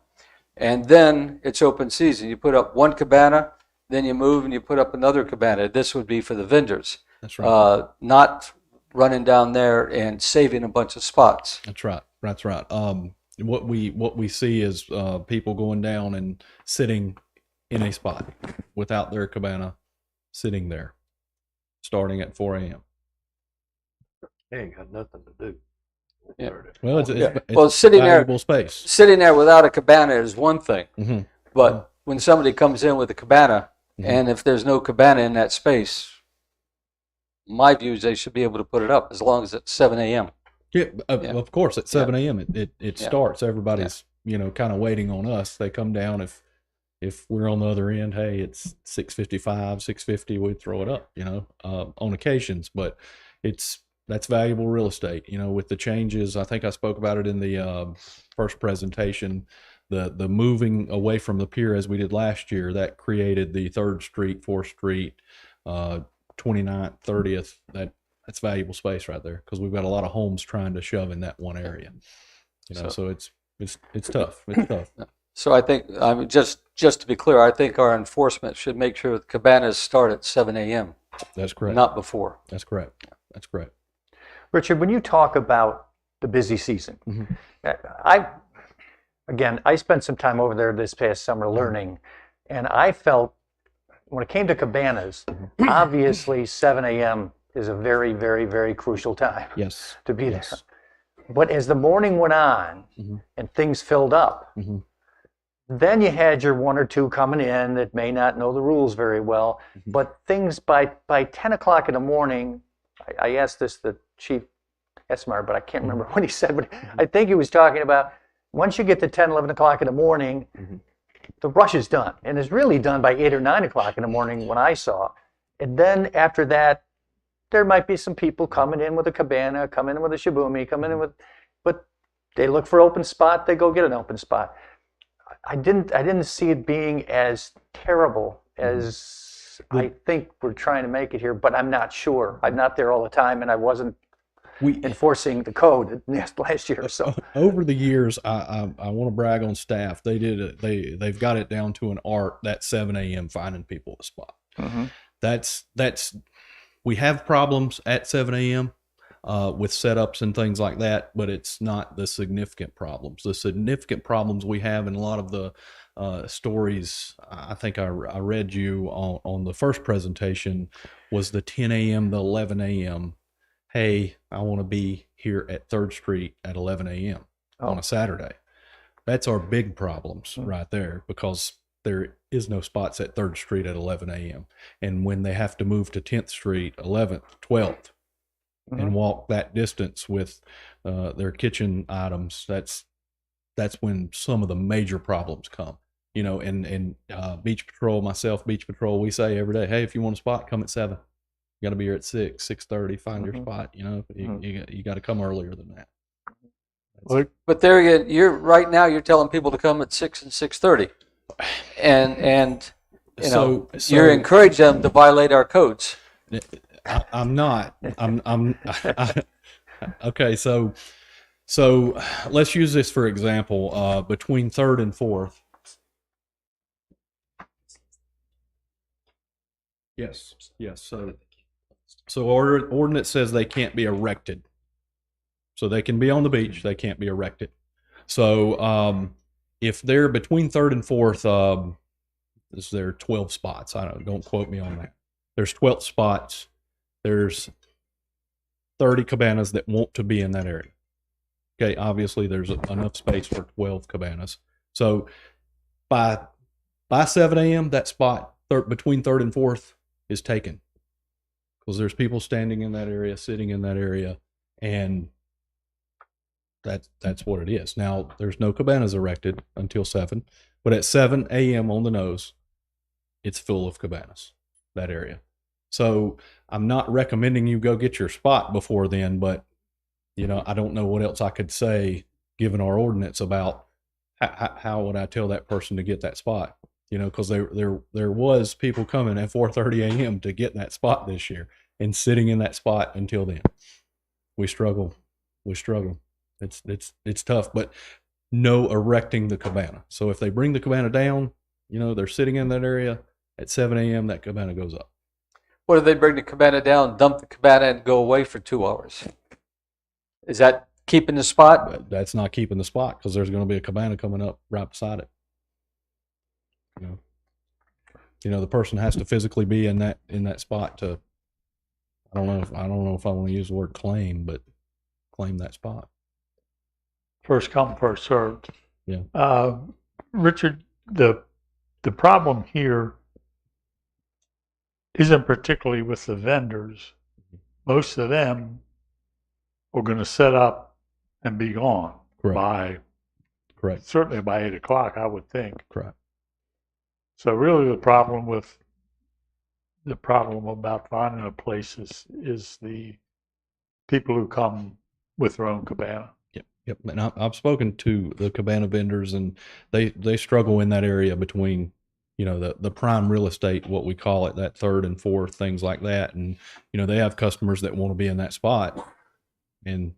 And then it's open season. You put up one cabana, then you move and you put up another cabana. This would be for the vendors, That's right. not running down there and saving a bunch of spots. That's right. That's right. What we see is people going down and sitting in a spot without their cabana, sitting there, starting at 4 a.m. He ain't got nothing to do. Yeah. Well, it's Well, sitting there- valuable space. Sitting there without a cabana is one thing, Mhm. but when somebody comes in with a cabana, Mhm. and if there's no cabana in that space, my view is they should be able to put it up as long as it's 7 a.m. Yeah, Yeah. of course. At 7 a.m. it Yeah. starts. Everybody's kind of waiting on us. They come down if we're on the other end. Hey, it's 6:55, 6:50. We throw it up. On occasions, but that's valuable real estate. With the changes, I think I spoke about it in the first presentation. The moving away from the pier as we did last year, that created the 3rd Street, 4th Street, 29th, 30th. That's valuable space right there because we've got a lot of homes trying to shove in that one area. So it's tough. It's tough. So I think, just to be clear, I think our enforcement should make sure the cabanas start at 7 a.m. That's correct. not before. That's correct. That's correct. Richard, when you talk about the busy season, I spent some time over there this past summer learning, and I felt when it came to cabanas, obviously 7 a.m. is a very, very, very crucial time Yes. to be there. Yes. But as the morning went on and things filled up, then you had your one or two coming in that may not know the rules very well. But things by 10 o'clock in the morning, I asked this the Chief Esmar, but I can't remember what he said. But I think he was talking about once you get to 10, 11 o'clock in the morning, the rush is done. And it's really done by 8 or 9 o'clock in the morning when I saw. And then after that, there might be some people coming in with a cabana, coming in with a shibumi, coming in with, but they look for open spot, they go get an open spot. I didn't see it being as terrible as I think we're trying to make it here, but I'm not sure. I'm not there all the time, and I wasn't enforcing the code last year. So over the years, I want to brag on staff. They did it. They've got it down to an art. That 7 a.m. finding people a spot. That's we have problems at 7 a.m. With setups and things like that, but it's not the significant problems. The significant problems we have in a lot of the stories, I think I read you on the first presentation, was the 10 a.m. to 11 a.m. Hey, I want to be here at 3rd Street at 11 a.m. on a Saturday. That's our big problems right there, because there is no spots at 3rd Street at 11 a.m. And when they have to move to 10th Street, 11th, 12th, and walk that distance with their kitchen items, that's when some of the major problems come. You know, and Beach Patrol, myself, Beach Patrol, we say every day, hey, if you want a spot, come at 7. You got to be here at 6, 6:30, find your spot. You know, you got to come earlier than that. But there again, you're telling people to come at 6 and 6:30, and you know, you're encouraging them to violate our codes. I'm not. Okay. So let's use this for example. Between 3rd and 4th. Yes. So ordinance says they can't be erected. So they can be on the beach. They can't be erected. So if they're between 3rd and 4th, is there 12 spots? Don't quote me on that. There's 12 spots. There's 30 cabanas that want to be in that area. Okay, obviously there's enough space for 12 cabanas. So by 7 a.m., that spot between 3rd and 4th is taken, because there's people standing in that area, sitting in that area, and that's what it is. Now, there's no cabanas erected until 7, but at 7 a.m. on the nose, it's full of cabanas, that area. So I'm not recommending you go get your spot before then, but you know, I don't know what else I could say given our ordinance about how would I tell that person to get that spot? You know, because there was people coming at 4:30 a.m. to get that spot this year and sitting in that spot until then. We struggle. It's tough, but no erecting the cabana. So if they bring the cabana down, you know, they're sitting in that area at 7 a.m. That cabana goes up. What if they bring the cabana down, dump the cabana, and go away for 2 hours? Is that keeping the spot? But that's not keeping the spot, because there's going to be a cabana coming up right beside it. You know, the person has to physically be in that spot to. I don't know if I want to use the word claim, but claim that spot. First come, first served. Yeah. Richard, the problem here isn't particularly with the vendors. Most of them are going to set up and be gone Correct. certainly by 8 o'clock, I would think. Correct. So really the problem about finding a place is the people who come with their own cabana. Yep. And I've spoken to the cabana vendors, and they struggle in that area between, you know, the prime real estate, what we call it, that 3rd and 4th, things like that. And, you know, they have customers that want to be in that spot, and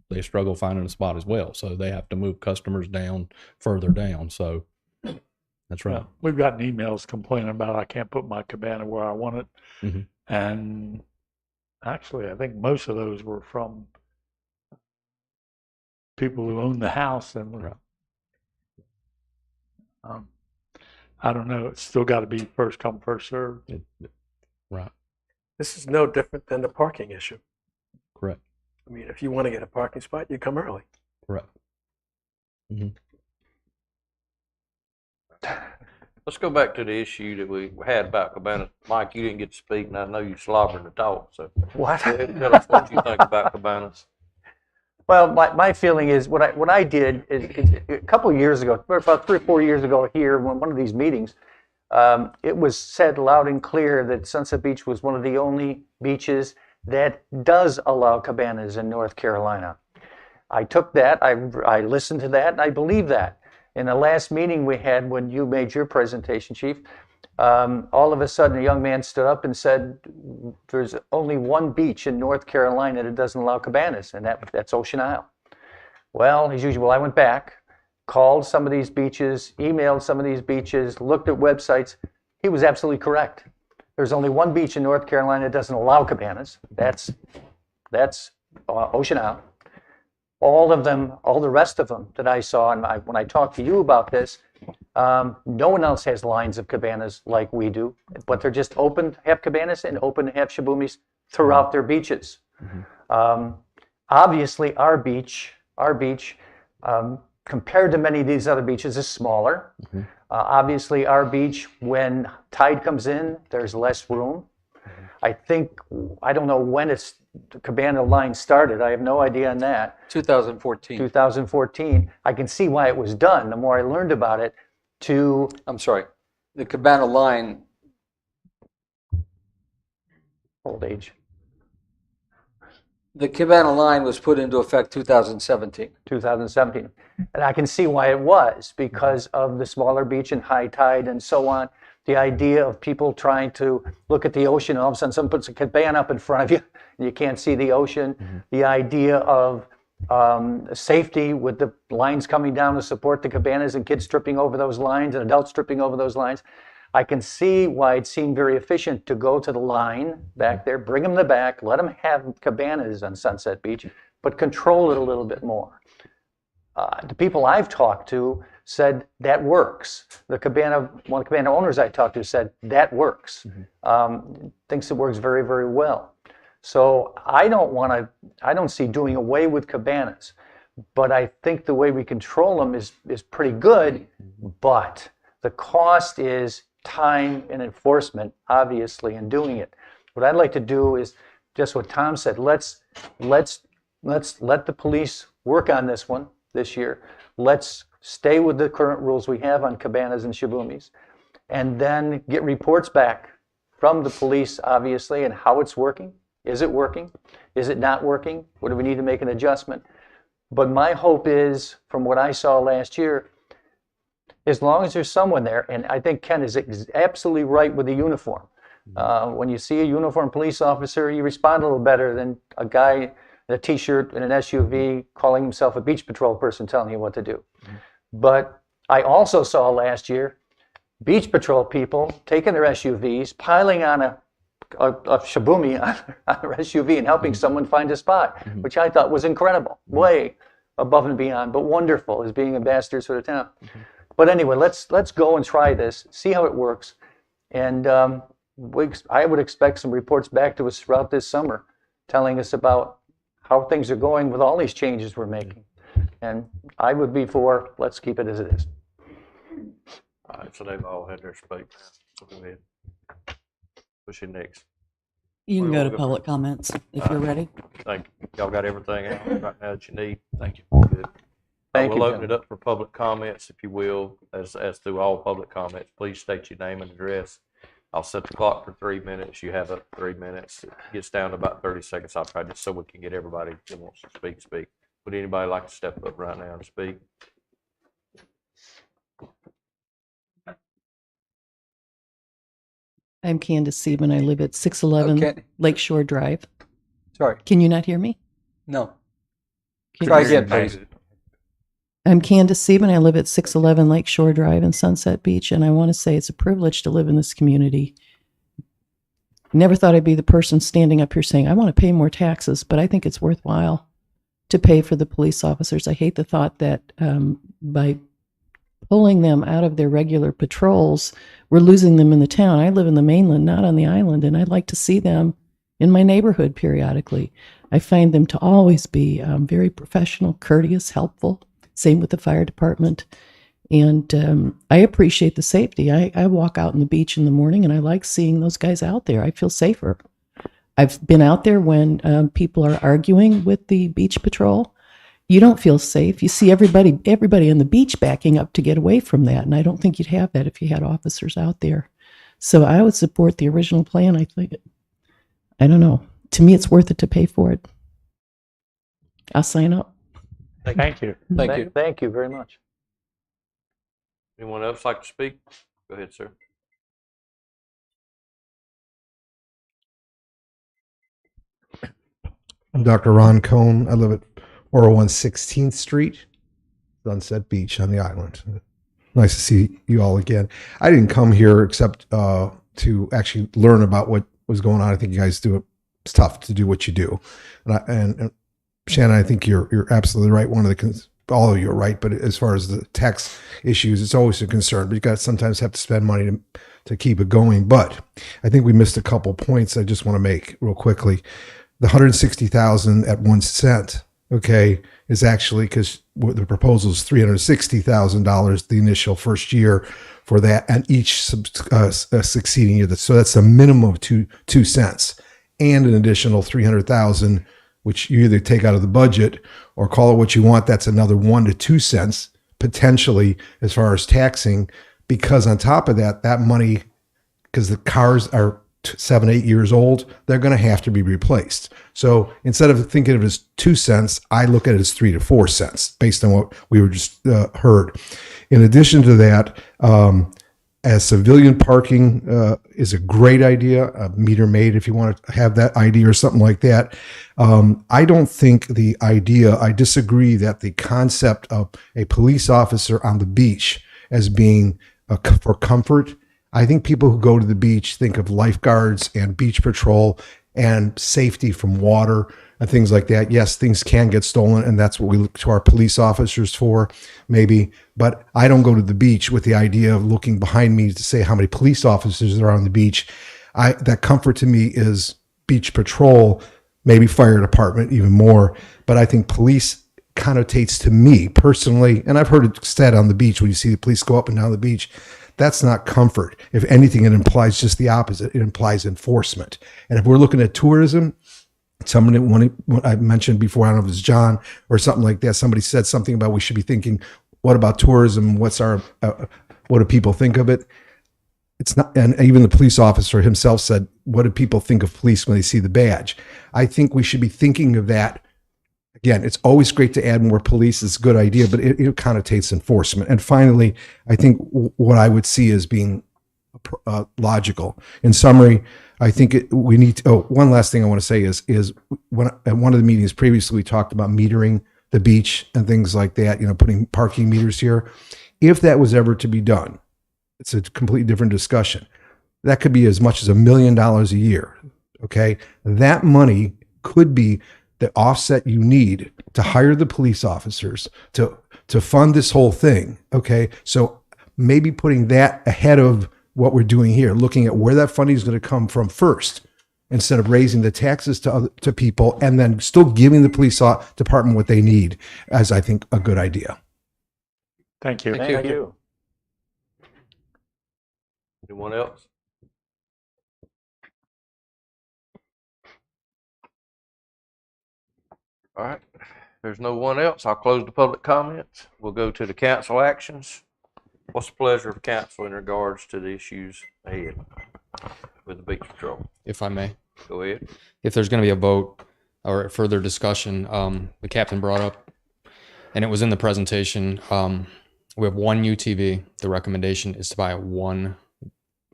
they struggle finding a spot as well. So they have to move customers further down. So that's right. We've gotten emails complaining about I can't put my cabana where I want it. And actually, I think most of those were from people who owned the house and were, I don't know. It's still got to be first come, first served. Right. This is no different than the parking issue. Correct. I mean, if you want to get a parking spot, you come early. Correct. Let's go back to the issue that we had about Cabana. Mike, you didn't get to speak, and I know you slobbering to talk, so What? go ahead and tell us what you think about Cabanas. Well, my feeling is what I did is a couple of years ago, about 3 or 4 years ago here, when one of these meetings, it was said loud and clear that Sunset Beach was one of the only beaches that does allow cabanas in North Carolina. I took that, I listened to that, and I believe that. In the last meeting we had when you made your presentation, Chief, all of a sudden a young man stood up and said, there's only one beach in North Carolina that doesn't allow cabanas, and that's Ocean Isle. Well, as usual, I went back, called some of these beaches, emailed some of these beaches, looked at websites. He was absolutely correct. There's only one beach in North Carolina that doesn't allow cabanas. That's Ocean Isle. All of them, all the rest of them that I saw, and when I talked to you about this, no one else has lines of cabanas like we do, but they're just open to have cabanas and open to have shabumis throughout their beaches. Obviously, our beach, compared to many of these other beaches, is smaller. Obviously, our beach, when tide comes in, there's less room. I don't know when the cabana line started. I have no idea on that. 2014. 2014. I can see why it was done. The more I learned about it, I'm sorry. The cabana line, old age. the cabana line was put into effect 2017. 2017. And I can see why it was, because of the smaller beach and high tide and so on. The idea of people trying to look at the ocean, all of a sudden someone puts a cabana up in front of you and you can't see the ocean. The idea of safety with the lines coming down to support the cabanas and kids tripping over those lines and adults tripping over those lines. I can see why it seemed very efficient to go to the line back there, bring them in the back, let them have cabanas on Sunset Beach, but control it a little bit more. The people I've talked to said that works. One of the cabana owners I talked to said that works. Thinks it works very, very well. So I don't see doing away with cabanas, but I think the way we control them is pretty good, but the cost is time and enforcement, obviously, in doing it. What I'd like to do is just what Tom said. Let's let the police work on this one this year. Let's stay with the current rules we have on cabanas and shabumis, and then get reports back from the police, obviously, and how it's working. Is it working? Is it not working? What do we need to make an adjustment? But my hope is, from what I saw last year, as long as there's someone there, and I think Ken is absolutely right with the uniform. When you see a uniformed police officer, you respond a little better than a guy in a t-shirt and an SUV calling himself a beach patrol person telling you what to do. But I also saw last year beach patrol people taking their SUVs, piling on a shabumi on their SUV and helping someone find a spot, which I thought was incredible, way above and beyond, but wonderful as being ambassadors for the town. But anyway, let's go and try this, see how it works, and I would expect some reports back to us throughout this summer, telling us about how things are going with all these changes we're making. And I would be for let's keep it as it is. All right, so they've all had their speak now. So go ahead. What's your next? You can Well, go to we'll go public comments if you're ready. Thank you. Y'all got everything out right now that you need? Thank you. Good. Thank you, We'll open Jim. it up for public comments, if you will, as through all public comments. Please state your name and address. I'll set the clock for 3 minutes. You have up 3 minutes. It gets down to about 30 seconds. I'll try just so we can get everybody that wants to speak. Would anybody like to step up right now and speak? I'm Candace Sieben. I live at 611 Okay. Lakeshore Drive. Sorry. Can you not hear me? No. Can Try you- again, please. I'm Candace Sieben. I live at 611 Lakeshore Drive in Sunset Beach, and I want to say it's a privilege to live in this community. Never thought I'd be the person standing up here saying, I want to pay more taxes, but I think it's worthwhile to pay for the police officers. I hate the thought that by pulling them out of their regular patrols, we're losing them in the town. I live in the mainland, not on the island, and I'd like to see them in my neighborhood periodically. I find them to always be very professional, courteous, helpful. Same with the fire department. And I appreciate the safety. I walk out on the beach in the morning and I like seeing those guys out there. I feel safer. I've been out there when people are arguing with the beach patrol. You don't feel safe. You see everybody on the beach backing up to get away from that. And I don't think you'd have that if you had officers out there. So I would support the original plan. I think, I don't know. To me, it's worth it to pay for it. I'll sign up. Thank you. Thank you. Thank you very much. Anyone else like to speak? Go ahead, sir. I'm Dr. Ron Cohn. I live at 401 16th Street, Sunset Beach on the island. Nice to see you all again. I didn't come here except to actually learn about what was going on. I think you guys do it. It's tough to do what you do. And Shannon, I think you're absolutely right. All of you are right. But as far as the tax issues, it's always a concern. But you got to sometimes have to spend money to keep it going. But I think we missed a couple points I just want to make real quickly. The $160,000 at 1 cent, okay, is actually because the proposal is $360,000 the initial first year for that, and each succeeding year. So that's a minimum of 2 cents, and an additional $300,000, which you either take out of the budget or call it what you want. That's another 1 to 2 cents potentially as far as taxing, because on top of that, that money, because the cars are 7, 8 years old, they're going to have to be replaced. So instead of thinking of it as 2 cents, I look at it as 3 to 4 cents based on what we were just heard. In addition to that, as civilian parking is a great idea, a meter maid if you want to have that idea or something like that. I don't think I disagree that the concept of a police officer on the beach as being for comfort. I think people who go to the beach think of lifeguards and beach patrol and safety from water and things like that. Yes, things can get stolen, and that's what we look to our police officers for, maybe. But I don't go to the beach with the idea of looking behind me to say how many police officers are on the beach. That comfort to me is beach patrol, maybe fire department even more. But I think police connotates to me personally, and I've heard it said on the beach when you see the police go up and down the beach, that's not comfort. If anything, it implies just the opposite. It implies enforcement. And if we're looking at tourism, someone I mentioned before, I don't know if it was John or something like that, somebody said something about we should be thinking, what about tourism? What do people think of it? It's not, and even the police officer himself said, what do people think of police when they see the badge? I think we should be thinking of that. Again, it's always great to add more police. It's a good idea, but it connotates enforcement. And finally, I think what I would see as being logical. In summary, I think we need to, one last thing I want to say is when at one of the meetings previously, we talked about metering the beach and things like that, putting parking meters here. If that was ever to be done, it's a completely different discussion. That could be as much as $1 million a year. Okay. That money could be the offset you need to hire the police officers to fund this whole thing. Okay. So maybe putting that ahead of what we're doing here, looking at where that funding is going to come from first, instead of raising the taxes to people and then still giving the police department what they need, as I think a good idea. Thank you. Thank you. Anyone else? All right. If there's no one else, I'll close the public comments. We'll go to the council actions. What's the pleasure of council in regards to the issues ahead with the beach patrol? If I may. Go ahead. If there's going to be a vote or further discussion, the captain brought up, and it was in the presentation, we have one UTV. The recommendation is to buy one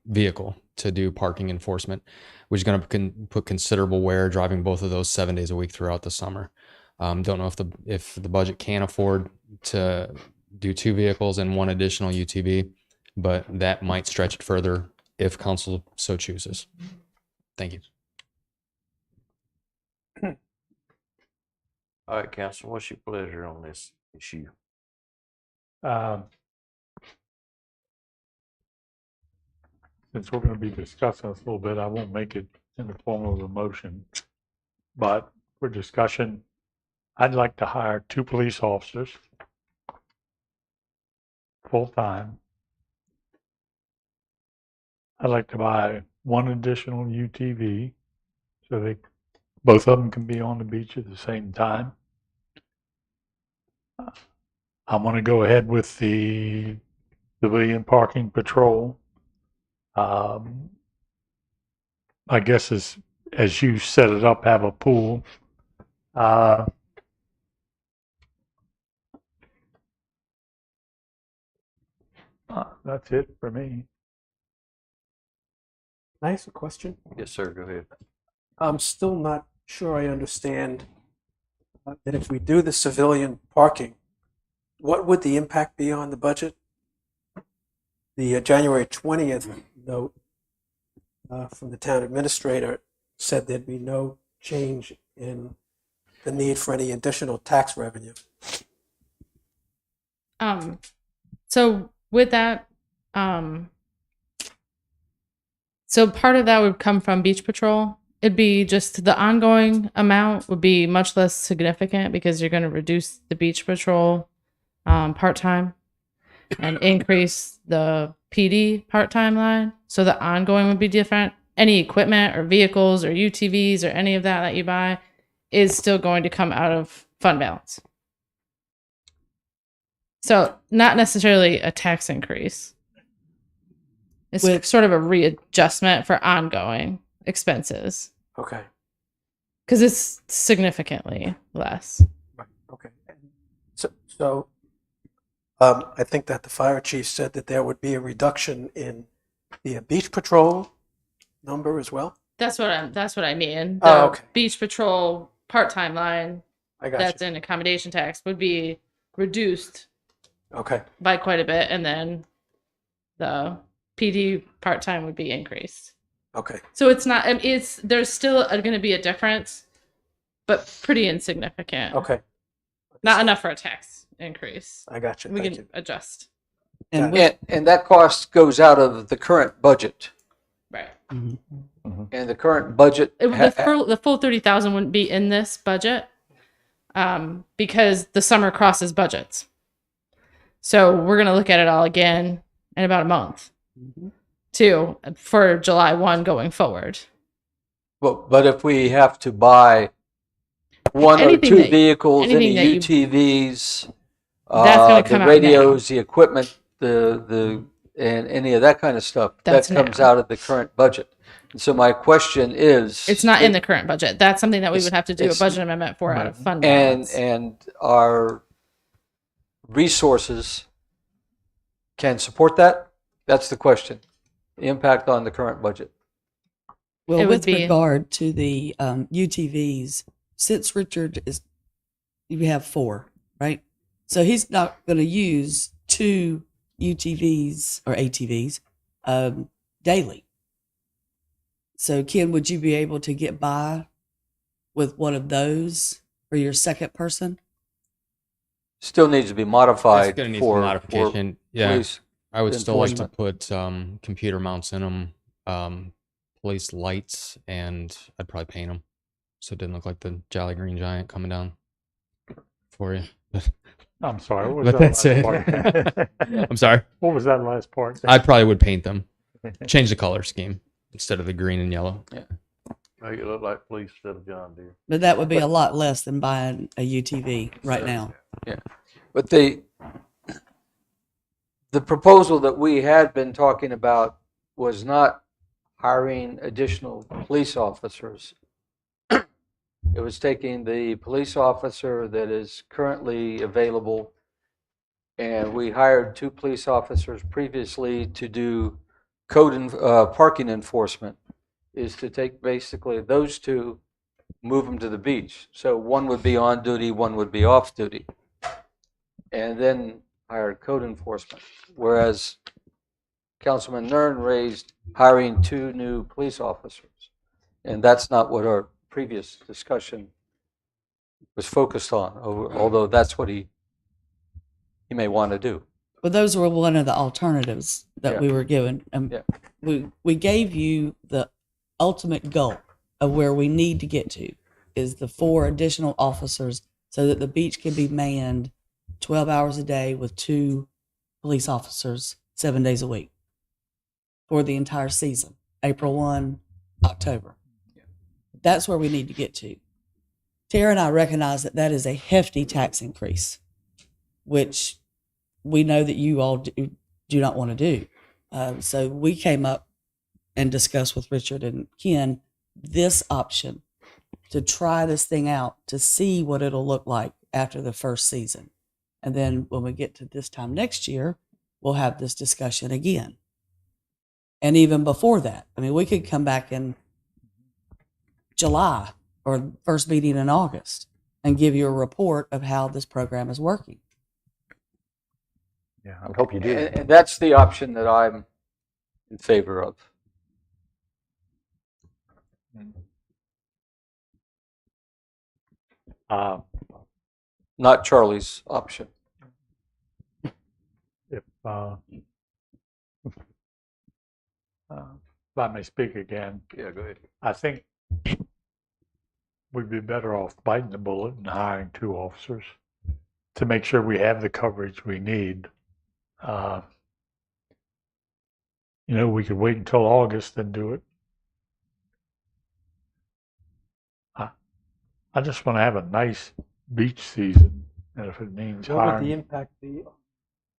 vehicle to do parking enforcement, which is going to put considerable wear driving both of those 7 days a week throughout the summer. Don't know if the budget can afford to do 2 vehicles and 1 additional UTV, but that might stretch it further if council so chooses. Thank you. All right, Council, what's your pleasure on this issue? Since we're going to be discussing this a little bit, I won't make it in the form of a motion. But for discussion, I'd like to hire 2 police officers full-time. I'd like to buy 1 additional UTV so both of them can be on the beach at the same time. I'm going to go ahead with the civilian parking patrol. I guess as you set it up, have a pool. That's it for me. Can I ask a question? Yes, sir, go ahead. I'm still not sure I understand that if we do the civilian parking, what would the impact be on the budget? The January 20th note from the town administrator said there'd be no change in the need for any additional tax revenue. So with that, so part of that would come from beach patrol. It'd be just the ongoing amount would be much less significant because you're going to reduce the beach patrol part-time and increase the PD part-time line. So the ongoing would be different. Any equipment or vehicles or UTVs or any of that you buy is still going to come out of fund balance. So not necessarily a tax increase. It's sort of a readjustment for ongoing expenses Okay. because it's significantly less. Right. Okay. So I think that the fire chief said that there would be a reduction in the beach patrol number as well. That's what I mean. Oh, The okay. beach patrol part-time line I got that's you. in accommodation tax would be reduced Okay. by quite a bit, and then the PD part-time would be increased. Okay. So it's not. There's still going to be a difference, but pretty insignificant. Okay. Not enough for a tax increase. I got you. We Thank can you. adjust. And And that cost goes out of the current budget. Right. And the current budget, The full 30,000 wouldn't be in this budget because the summer crosses budgets. So we're going to look at it all again in about a month, too, for July 1 going forward. but if we have to buy 1 or Anything 2 that- vehicles, any anything that UTVs, That's gonna come the out radios, the equipment, and any of that kind of stuff, That's that comes now. out of the current budget. And so my question is, It's not in the current budget. That's something that we would have to do a it's- budget amendment for out of fund and balance. and our resources can support that? That's the question. The impact on the current budget. well, It would with be- regard to the UTVs, since Richard you have 4, right? So he's not going to use 2 UTVs or ATVs daily. So Ken, would you be able to get by with one of those for your second person? Still needs to be It's modified going to need for some modification. Yeah, police. I would still like to enforcement. put computer mounts in them, police lights, and I'd probably paint them so it didn't look like the Jolly Green Giant coming down for you. I'm sorry. What was But that that's last it. part? I'm sorry. What was that last part? I probably would paint them, change the color scheme instead of the green and yellow. Make it look like police instead of John Deere. But that would be a lot less than buying a UTV right now. But the proposal that we had been talking about was not hiring additional police officers. It was taking the police officer that is currently available, and we hired 2 police officers previously to do parking enforcement, is to take basically those 2, move them to the beach. So one would be on duty, one would be off duty. And then hired code enforcement, whereas Councilman Nern raised hiring 2 new police officers. And that's not what our previous discussion was focused on, although that's what he may want to do. But those were one of the alternatives that Yeah. we were given. Yeah. We gave you the ultimate goal of where we need to get to is the 4 additional officers so that the beach can be manned 12 hours a day with 2 police officers 7 days a week for the entire season, April 1, October. That's where we need to get to. Tara and I recognize that that is a hefty tax increase, which we know that you all do not want to do. So we came up and discussed with Richard and Ken this option to try this thing out to see what it'll look like after the first season. And then when we get to this time next year, we'll have this discussion again. And even before that, I mean, we could come back in July or first meeting in August and give you a report of how this program is working. Yeah, I would hope you do. And that's the option that I'm in favor of. Not Charlie's option. If I may speak again, Yeah, go ahead. I think we'd be better off biting the bullet and hiring 2 officers to make sure we have the coverage we need. We could wait until August and do it. I just want to have a nice beach season, and if it means What would the hiring, impact be on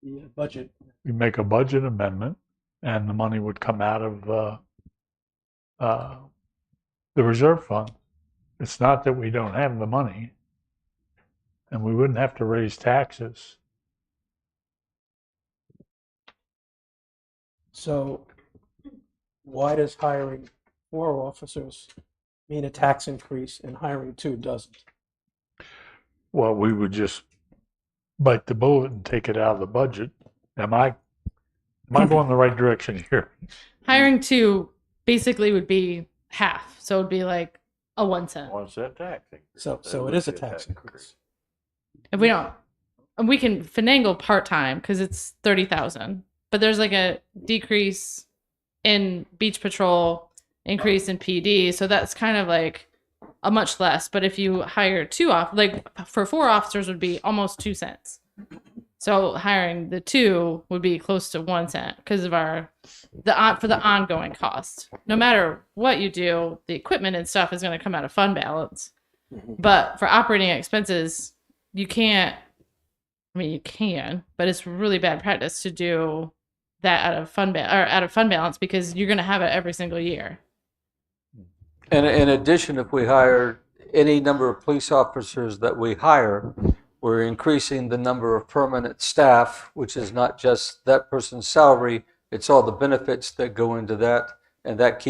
the budget? we make a budget amendment, and the money would come out of the reserve fund. It's not that we don't have the money, and we wouldn't have to raise taxes. So why does hiring 4 officers mean a tax increase and hiring 2 doesn't? Well, we would just bite the bullet and take it out of the budget. Am I going the right direction here? Hiring 2 basically would be half. So it would be like a 1 cent. 1 cent tax. So it is a tax increase. If we don't, and we can finagle part-time because it's 30,000, but there's like a decrease in beach patrol, increase in PD. So that's kind of like a much less. But if you hire 2 off, like for 4 officers would be almost 2 cents. So hiring the 2 would be close to 1 cent because of for the ongoing cost. No matter what you do, the equipment and stuff is going to come out of fund balance. But for operating expenses, you can't. I mean, you can, but it's really bad practice to do that out of fund balance because you're going to have it every single year. And in addition, if we hire any number of police officers that we hire, we're increasing the number of permanent staff, which is not just that person's salary, it's all the benefits that go into that, and that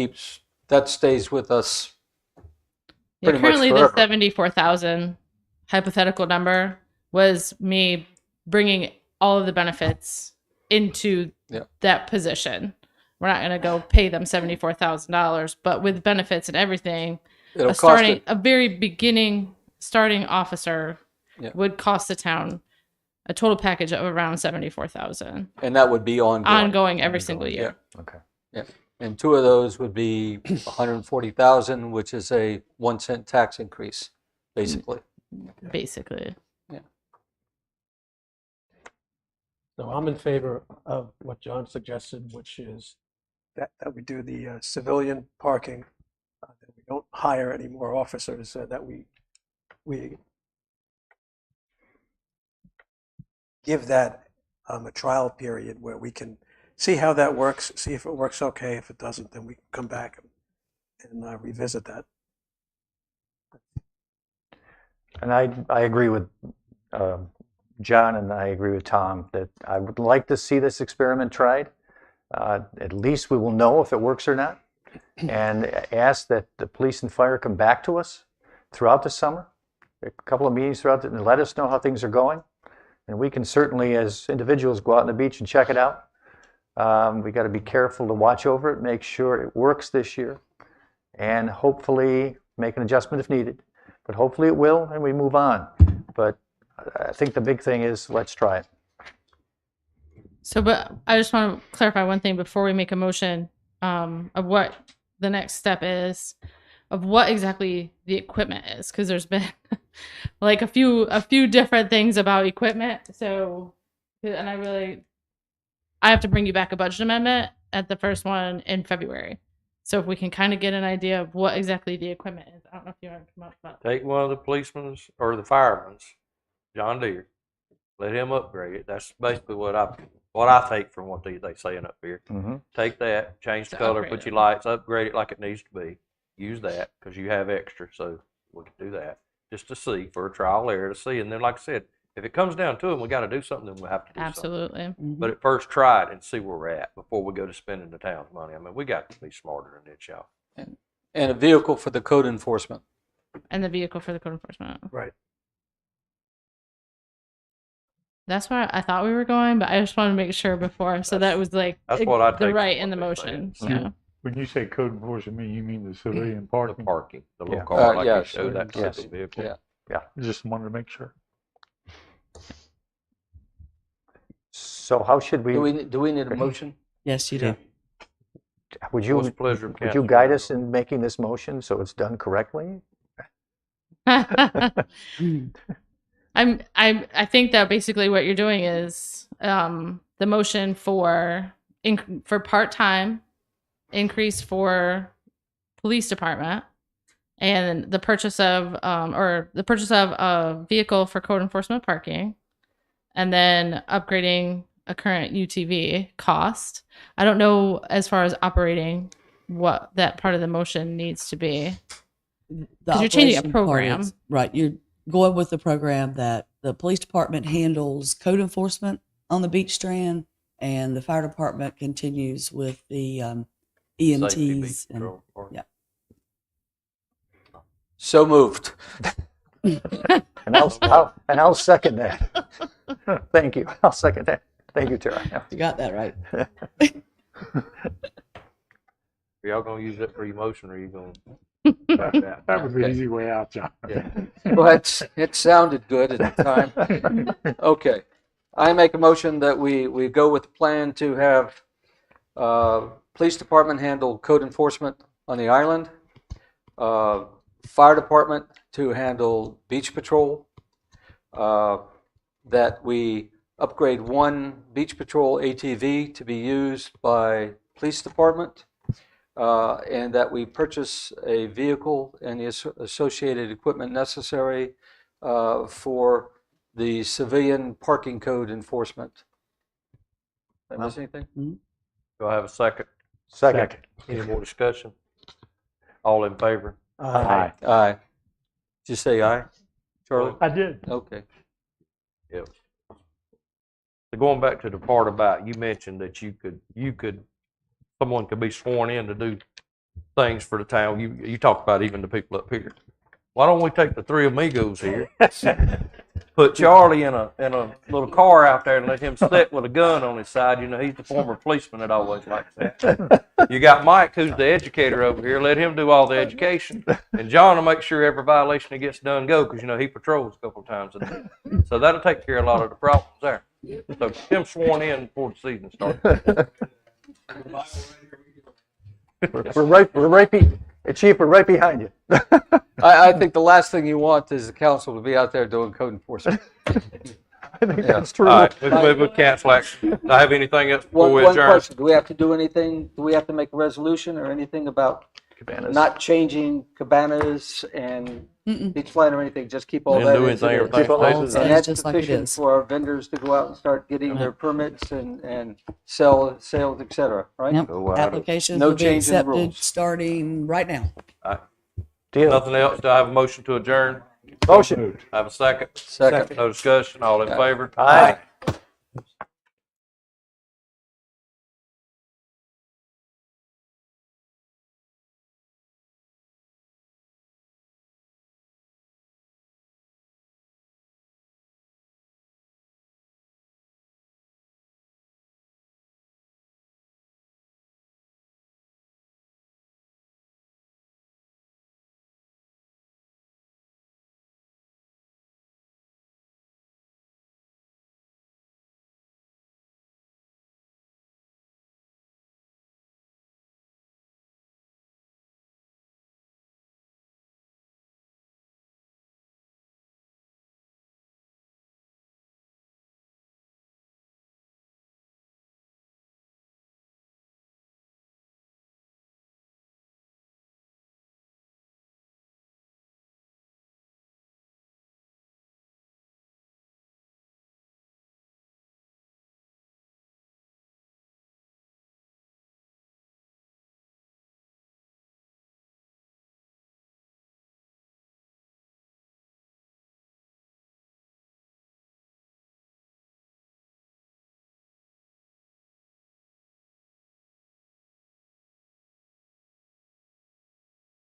stays with us Yeah, pretty much currently the forever. 74,000 hypothetical number was me bringing all of the benefits into that position. We're not going to go pay them $74,000, but with benefits and everything, It'll cost it. a very beginning starting officer would cost the town a total package of around 74,000 And that would be ongoing every single year. Okay. Yeah. And 2 of those would be 140,000, which is a 1 cent tax increase, basically. Basically. So I'm in favor of what John suggested, which is that we do the civilian parking, that we don't hire any more officers, that we give that a trial period where we can see how that works, see if it works okay. If it doesn't, then we can come back and revisit that. And I agree with John, and I agree with Tom that I would like to see this experiment tried. At least we will know if it works or not, and ask that the police and fire come back to us throughout the summer, a couple of meetings throughout and let us know how things are going. And we can certainly, as individuals, go out on the beach and check it out. We got to be careful to watch over it, make sure it works this year. and hopefully make an adjustment if needed. But hopefully it will, and we move on. But I think the big thing is, let's try it. So, but I just want to clarify one thing before we make a motion of what the next step is, of what exactly the equipment is, because there's been like a few different things about equipment. So, and I have to bring you back a budget amendment at the first one in February. So if we can kind of get an idea of what exactly the equipment is. I don't know if you want to come up with that. Take one of the policemen's or the firemen's, John Deere, let him upgrade it. That's basically what I take from what they saying up here. Take that, change the To color, upgrade put it. your lights, upgrade it like it needs to be. Use that because you have extra, so we can do that just to see, for a trial error to see. And then, like I said, if it comes down to it, we got to do something, then we'll have to do something. Absolutely. But at first, try it and see where we're at before we go to spending the town's money. I mean, we got to be smarter than this, y'all. And a vehicle for the code enforcement. And the vehicle for the code enforcement. Right. That's where I thought we were going, but I just wanted to make sure before, so that it was like That's what I take the from right what in the they motion. said. Yeah. When you say code enforcement, you mean the civilian The parking? parking, the little Yeah. car, like yeah, you showed, that yes. specific vehicle. Yeah. Just wanted to make sure. So how should we, Do we need a motion? Yes, you do. would you, What's the pleasure of would you council? guide us in making this motion so it's done correctly? I think that basically what you're doing is the motion for part-time increase for police department and the purchase of a vehicle for code enforcement parking, and then upgrading a current UTV cost. I don't know as far as operating what that part of the motion needs to be. The 'Cause you're changing a operation part program. is- right. You're going with the program that the police department handles code enforcement on the beach strand, and the fire department continues with the Safety beach EMTs. And, patrol part. yeah. So moved. And I'll second that. Thank you. I'll second that. Thank you, Tara. Yeah. you got that right. Are y'all gonna use it for your motion, or are you gonna? That was the Okay. easy way out, John. Well, it sounded good at the time. Okay. I make a motion that we go with the plan to have police department handle code enforcement on the island, fire department to handle beach patrol, that we upgrade one beach patrol ATV to be used by police department, and that we purchase a vehicle and the associated equipment necessary for the civilian parking code enforcement. Did I miss anything? Do I have a second? Second. Any more discussion? All in favor? Aye. Aye. Did you say aye, Charlie? I did. Okay. Yep. So going back to the part about, you mentioned that someone could be sworn in to do things for the town. You talked about even the people up here. Why don't we take the three amigos here, put Charlie in a little car out there and let him sit with a gun on his side? You know, he's the former policeman that always likes that. You got Mike, who's the educator over here. Let him do all the education, and John will make sure every violation that gets done go, because you know he patrols a couple of times a day. So that'll take care of a lot of the problems there. So get him sworn in before the season starts. We're right Chief, we're right behind you. I think the last thing you want is the council to be out there doing code enforcement. I think that's true. All right, we cancel action. Do I have anything else before One we one adjourn? question, do we have to do anything, do we have to make a resolution or anything about Cabanas. not changing cabanas and Mm-mm. beach line or anything, just keep all Didn't that do as it anything, is? everything Keep it all stays the the same. And that's Just like it sufficient is. for our vendors to go out and start getting their permits and sales, et cetera, right? Yep. Go out. Applications No will be change in the accepted rules. starting right now. Deal. Nothing else? Do I have a motion to adjourn? Motion. I have a second? Second. No discussion? All in Yeah. favor? Aye.